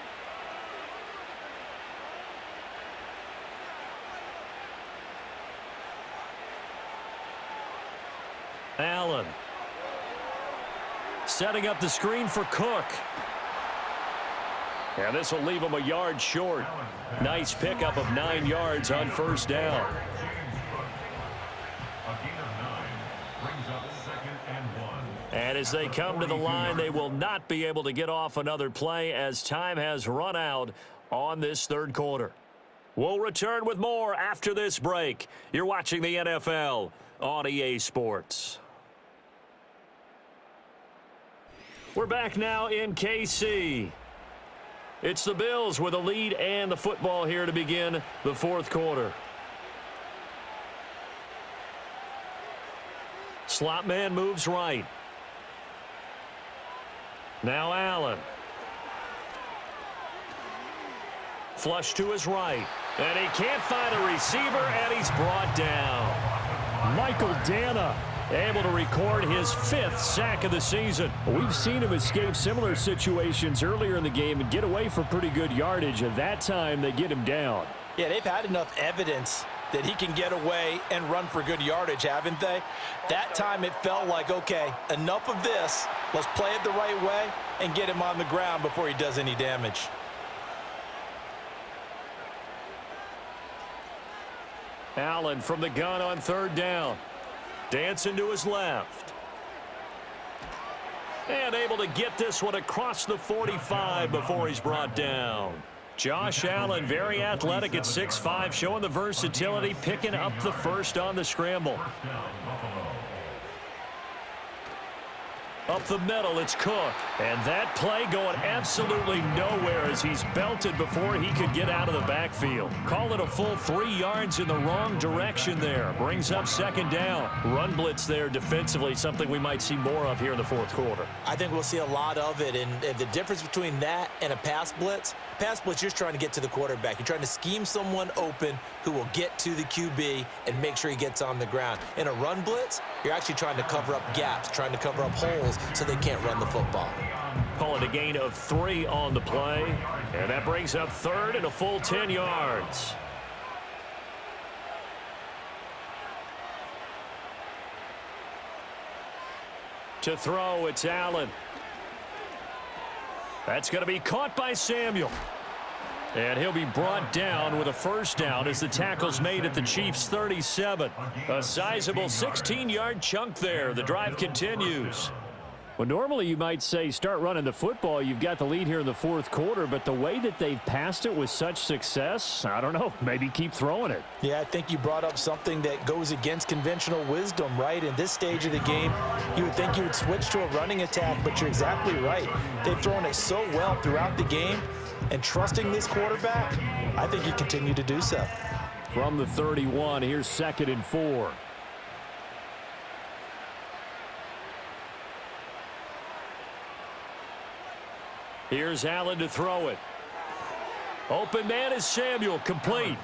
Allen. Setting up the screen for Cook. And this will leave him a yard short. Nice pickup of 9 yards on first down. And as they come to the line, they will not be able to get off another play as time has run out on this third quarter. We'll return with more after this break. You're watching the NFL on EA Sports. We're back now in KC. It's the Bills with a lead and the football here to begin the fourth quarter. Slot man moves right. Now Allen. Flush to his right. And he can't find a receiver, and he's brought down. Michael Dana able to record his 5th sack of the season. We've seen him escape similar situations earlier in the game and get away for pretty good yardage, and that time they get him down. Yeah, they've had enough evidence that he can get away and run for good yardage, haven't they? That time it felt like, okay, enough of this. Let's play it the right way and get him on the ground before he does any damage. Allen from the gun on third down. Dancing to his left. And able to get this one across the 45 before he's brought down. Josh Allen, very athletic at 6'5", showing the versatility, picking up the first on the scramble. Up the middle, it's Cook. And that play going absolutely nowhere as he's belted before he could get out of the backfield. Call it a full 3 yards in the wrong direction there. Brings up second down. Run blitz there defensively, something we might see more of here in the fourth quarter. I think we'll see a lot of it, and the difference between that and a pass blitz, you're just trying to get to the quarterback. You're trying to scheme someone open who will get to the QB and make sure he gets on the ground. In a run blitz, you're actually trying to cover up gaps, trying to cover up holes so they can't run the football. Call it a gain of 3 on the play, and that brings up third and a full 10 yards. To throw, it's Allen. That's going to be caught by Samuel. And he'll be brought down with a first down as the tackle's made at the Chiefs' 37. A sizable 16-yard chunk there. The drive continues. Well, normally you might say start running the football. You've got the lead here in the fourth quarter, but the way that they've passed it with such success, I don't know, maybe keep throwing it. Yeah, I think you brought up something that goes against conventional wisdom, right? In this stage of the game, you would think you would switch to a running attack, but you're exactly right. They've thrown it so well throughout the game, and trusting this quarterback, I think you continue to do so. From the 31, here's 2nd and 4. Here's Allen to throw it. Open man is Samuel, complete.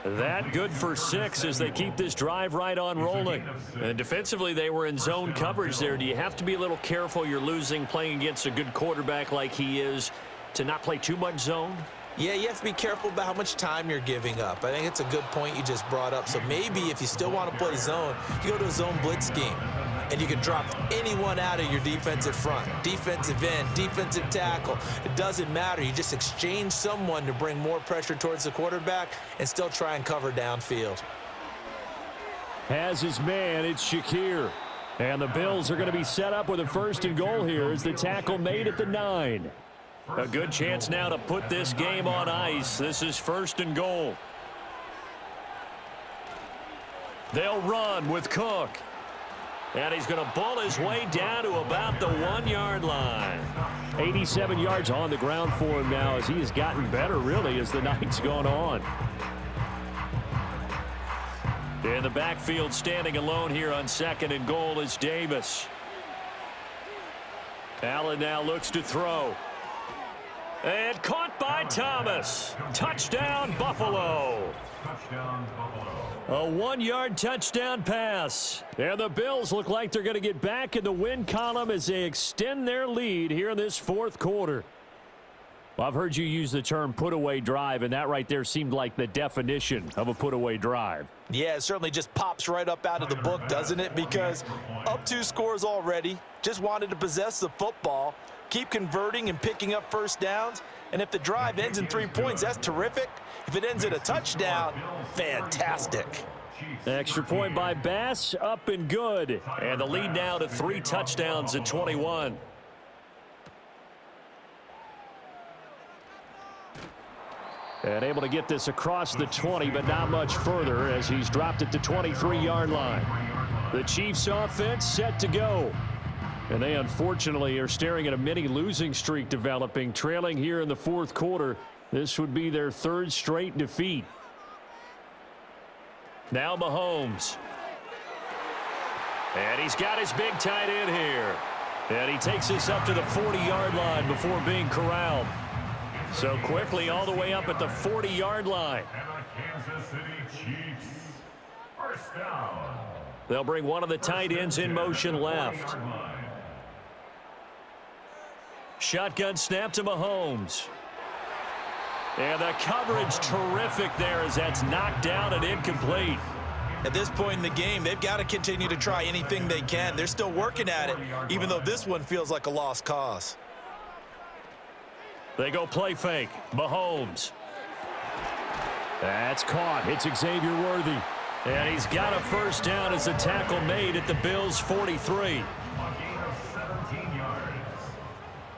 That good for 6 as they keep this drive right on rolling. And defensively, they were in zone coverage there. Do you have to be a little careful? You're losing playing against a good quarterback like he is to not play too much zone? Yeah, you have to be careful about how much time you're giving up. I think it's a good point you just brought up. So maybe if you still want to play zone, you go to a zone blitz scheme. And you can drop anyone out of your defensive front, defensive end, defensive tackle. It doesn't matter. You just exchange someone to bring more pressure towards the quarterback and still try and cover downfield. Has his man, it's Shakir. And the Bills are going to be set up with a 1st and goal here as the tackle made at the 9. A good chance now to put this game on ice. This is 1st and goal. They'll run with Cook. And he's going to ball his way down to about the 1-yard line. 87 yards on the ground for him now as he has gotten better, really, as the night's gone on. In the backfield, standing alone here on 2nd and goal is Davis. Allen now looks to throw. And caught by Thomas. Touchdown, Buffalo. Touchdown, Buffalo. A 1-yard touchdown pass. And the Bills look like they're going to get back in the win column as they extend their lead here in this 4th quarter. Well, I've heard you use the term put-away drive, and that right there seemed like the definition of a put-away drive. Yeah, it certainly just pops right up out of the book, doesn't it? Because up 2 scores already, just wanted to possess the football, keep converting and picking up first downs. And if the drive ends in 3 points, that's terrific. If it ends in a touchdown, fantastic. Extra point by Bass, up and good. And the lead now to 3 touchdowns at 21. And able to get this across the 20, but not much further as he's dropped it to 23-yard line. The Chiefs offense set to go. And they unfortunately are staring at a mini losing streak developing, trailing here in the 4th quarter. This would be their 3rd straight defeat. Now Mahomes. And he's got his big tight end here. And he takes this up to the 40-yard line before being corralled. So quickly all the way up at the 40-yard line. And the Kansas City Chiefs. First down. They'll bring one of the tight ends in motion left. Shotgun snap to Mahomes. And the coverage terrific there as that's knocked down and incomplete. At this point in the game, they've got to continue to try anything they can. They're still working at it, even though this one feels like a lost cause. They go play fake. Mahomes. That's caught. It's Xavier Worthy. And he's got a first down as the tackle made at the Bills' 43. A gain of 17 yards.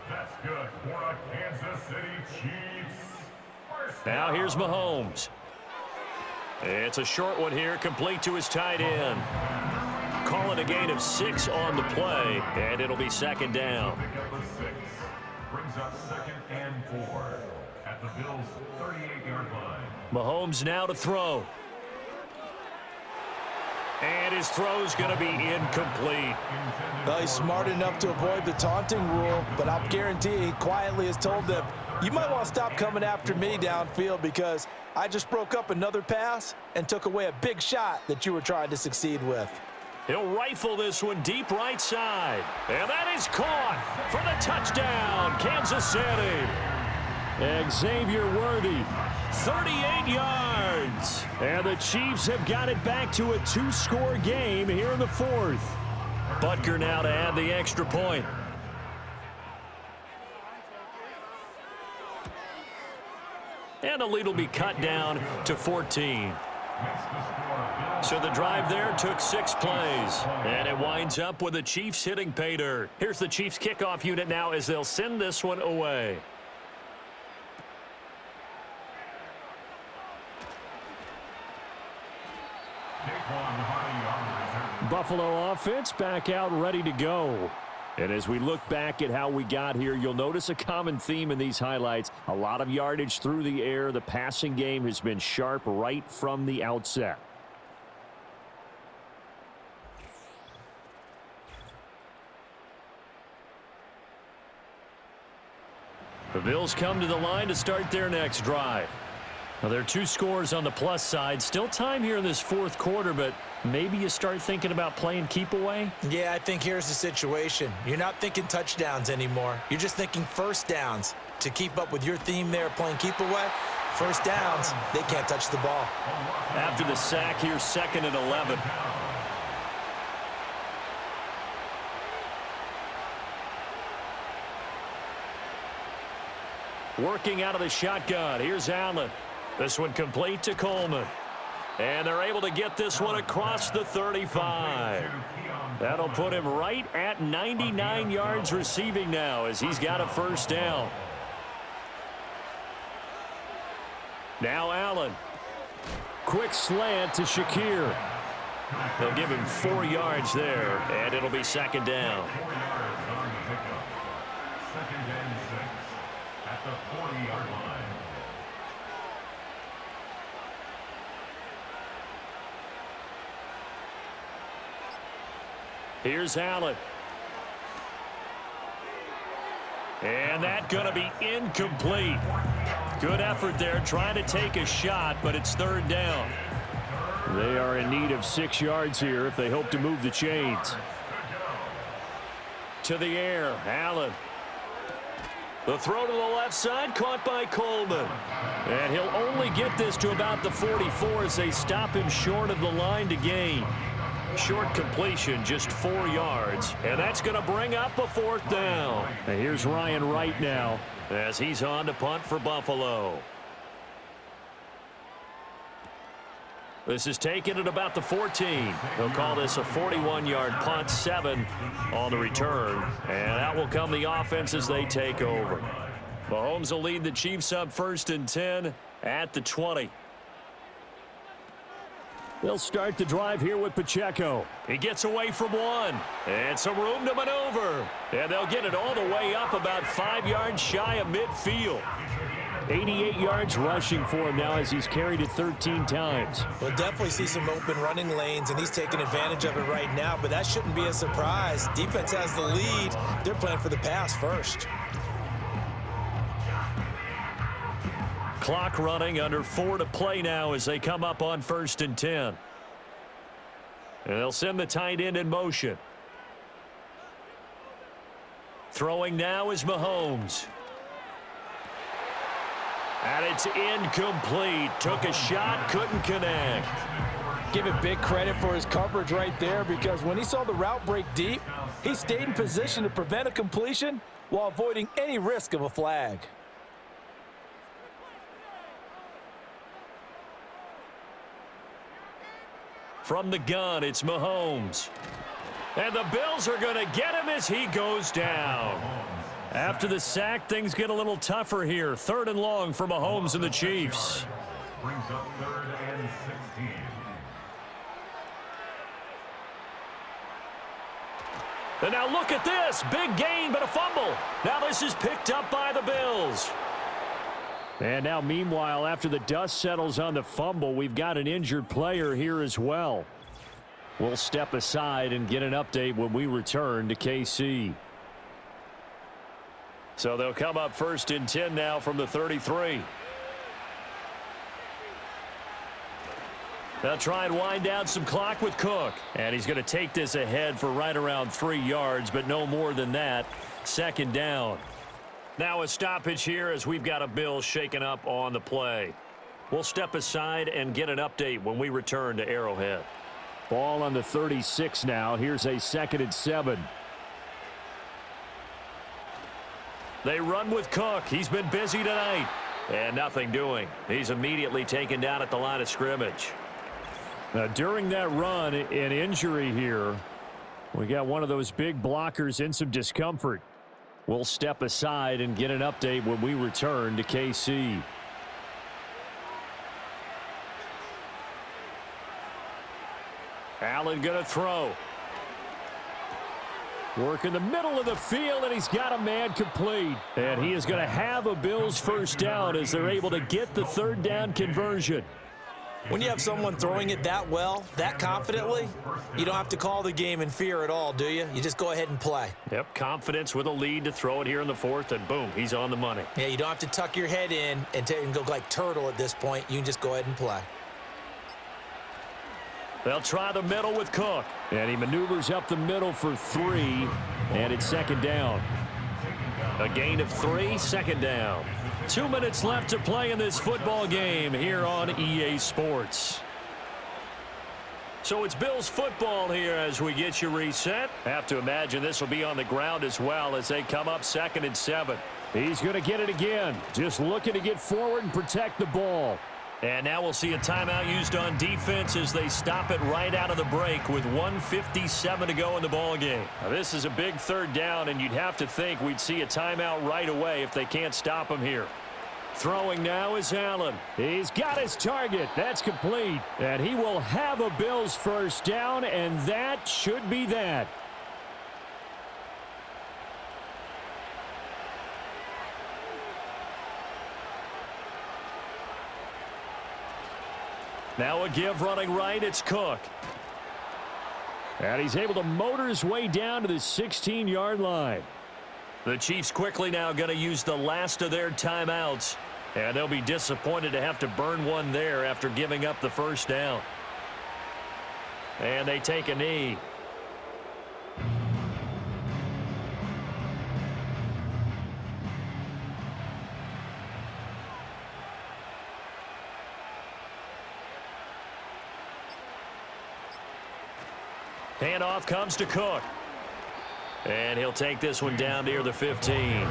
That's good for a Kansas City Chiefs. First down. Now here's Mahomes. It's a short one here, complete to his tight end. Call it a gain of 6 on the play, and it'll be 2nd down. Pick up the 6. Brings up 2nd and 4 at the Bills' 38-yard line. Mahomes now to throw. And his throw's going to be incomplete. Well, he's smart enough to avoid the taunting rule, but I'll guarantee he quietly has told them, you might want to stop coming after me downfield because I just broke up another pass and took away a big shot that you were trying to succeed with. He'll rifle this one deep right side. And that is caught for the touchdown, Kansas City. Xavier Worthy, 38 yards. And the Chiefs have got it back to a 2-score game here in the 4th. Butker now to add the extra point. And the lead will be cut down to 14. So the drive there took 6 plays. And it winds up with the Chiefs hitting pay dirt. Here's the Chiefs kickoff unit now as they'll send this one away. Buffalo offense back out ready to go. And as we look back at how we got here, you'll notice a common theme in these highlights. A lot of yardage through the air. The passing game has been sharp right from the outset. The Bills come to the line to start their next drive. Now, there are 2 scores on the plus side. Still time here in this 4th quarter, but maybe you start thinking about playing keep away? Yeah, I think here's the situation. You're not thinking touchdowns anymore. You're just thinking first downs. To keep up with your theme there, playing keep away, first downs, they can't touch the ball. After the sack, here's 2nd and 11. Working out of the shotgun. Here's Allen. This one complete to Coleman. And they're able to get this one across the 35. That'll put him right at 99 yards receiving now as he's got a first down. Now Allen. Quick slant to Shakir. They'll give him 4 yards there, and it'll be 2nd down. 2nd and 6 at the 40-yard line. Here's Allen. And that's going to be incomplete. Good effort there trying to take a shot, but it's 3rd down. They are in need of 6 yards here if they hope to move the chains. To the air, Allen. The throw to the left side, caught by Coleman. And he'll only get this to about the 44 as they stop him short of the line to gain. Short completion, just 4 yards. And that's going to bring up a 4th down. And here's Ryan Wright now as he's on to punt for Buffalo. This is taken at about the 14. They'll call this a 41-yard punt, 7 on the return. And out will come the offense as they take over. Mahomes will lead the Chiefs up 1st and 10 at the 20. They'll start the drive here with Pacheco. He gets away from one. And some room to maneuver. And they'll get it all the way up about 5 yards shy of midfield. 88 yards rushing for him now as he's carried it 13 times. We'll definitely see some open running lanes, and he's taking advantage of it right now, but that shouldn't be a surprise. Defense has the lead. They're playing for the pass first. Clock running, under 4 to play now as they come up on 1st and 10. And they'll send the tight end in motion. Throwing now is Mahomes. And it's incomplete. Took a shot, couldn't connect. Give it big credit for his coverage right there, because when he saw the route break deep, he stayed in position to prevent a completion while avoiding any risk of a flag. From the gun, it's Mahomes. And the Bills are going to get him as he goes down. After the sack, things get a little tougher here. 3rd and long for Mahomes and the Chiefs. Brings up 3rd and 16. And now look at this. Big gain, but a fumble. Now this is picked up by the Bills. And now, meanwhile, after the dust settles on the fumble, we've got an injured player here as well. We'll step aside and get an update when we return to KC. So they'll come up 1st and 10 now from the 33. They'll try and wind down some clock with Cook. And he's going to take this ahead for right around 3 yards, but no more than that. 2nd down. Now a stoppage here as we've got a Bill shaken up on the play. We'll step aside and get an update when we return to Arrowhead. Ball on the 36 now. Here's a 2nd and 7. They run with Cook. He's been busy tonight. And nothing doing. He's immediately taken down at the line of scrimmage. Now, during that run, an injury here. We got one of those big blockers in some discomfort. We'll step aside and get an update when we return to KC. Allen going to throw. Work in the middle of the field, and he's got a man complete. And he is going to have a Bills first down as they're able to get the third down conversion. When you have someone throwing it that well, that confidently, you don't have to call the game in fear at all, do you? You just go ahead and play. Yep, confidence with a lead to throw it here in the fourth, and boom, he's on the money. Yeah, you don't have to tuck your head in and go like turtle at this point. You can just go ahead and play. They'll try the middle with Cook. And he maneuvers up the middle for 3, and it's second down. A gain of 3, second down. 2 minutes left to play in this football game here on EA Sports. So it's Bills football here as we get you reset. Have to imagine this will be on the ground as well as they come up 2nd and 7. He's going to get it again. Just looking to get forward and protect the ball. And now we'll see a timeout used on defense as they stop it right out of the break with 1:57 to go in the ball game. Now, this is a big third down, and you'd have to think we'd see a timeout right away if they can't stop him here. Throwing now is Allen. He's got his target. That's complete. And he will have a Bills first down, and that should be that. Now a give running right, it's Cook. And he's able to motor his way down to the 16-yard line. The Chiefs quickly now going to use the last of their timeouts. And they'll be disappointed to have to burn one there after giving up the first down. And they take a knee. Handoff comes to Cook. And he'll take this one down near the 15.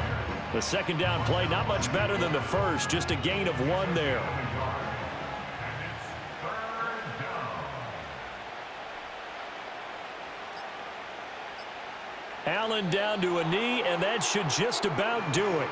The second down play, not much better than the first, just a gain of 1 there. Allen down to a knee, and that should just about do it.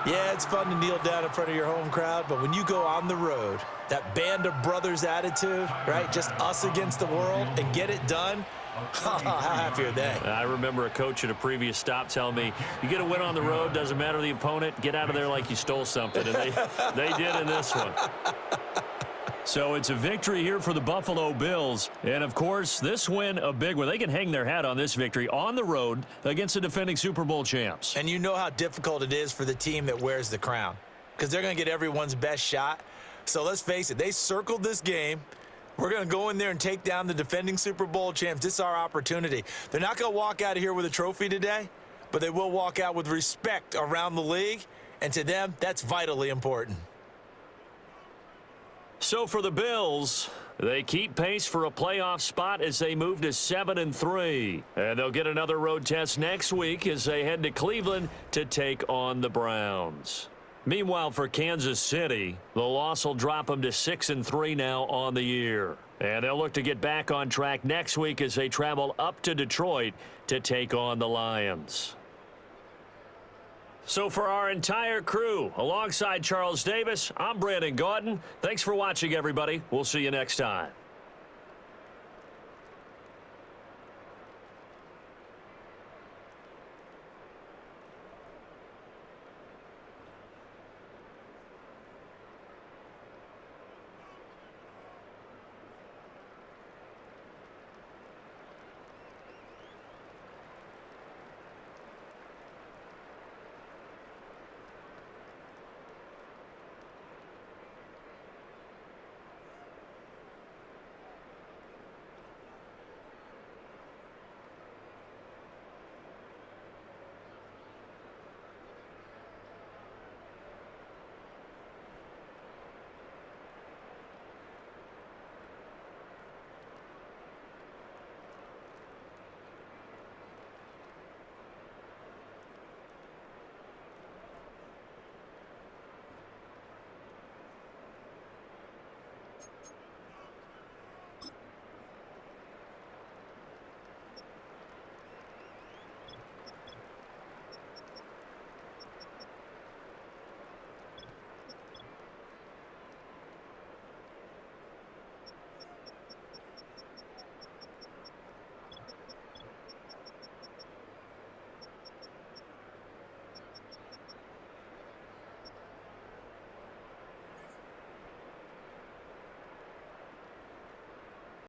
Yeah, it's fun to kneel down in front of your home crowd, but when you go on the road, that band of brothers attitude, right, just us against the world, and get it done, how happy are they? I remember a coach at a previous stop telling me, you get a win on the road, doesn't matter the opponent, get out of there like you stole something, and they did in this one. So it's a victory here for the Buffalo Bills. And, of course, this win, a big one. They can hang their hat on this victory on the road against the defending Super Bowl champs. And you know how difficult it is for the team that wears the crown because they're going to get everyone's best shot. So let's face it, they circled this game. We're going to go in there and take down the defending Super Bowl champs. This is our opportunity. They're not going to walk out of here with a trophy today, but they will walk out with respect around the league. And to them, that's vitally important. So for the Bills, they keep pace for a playoff spot as they move to 7-3. And they'll get another road test next week as they head to Cleveland to take on the Browns. Meanwhile, for Kansas City, the loss will drop them to 6-3 now on the year. And they'll look to get back on track next week as they travel up to Detroit to take on the Lions. So for our entire crew, alongside Charles Davis, I'm Brandon Gaudin. Thanks for watching, everybody. We'll see you next time.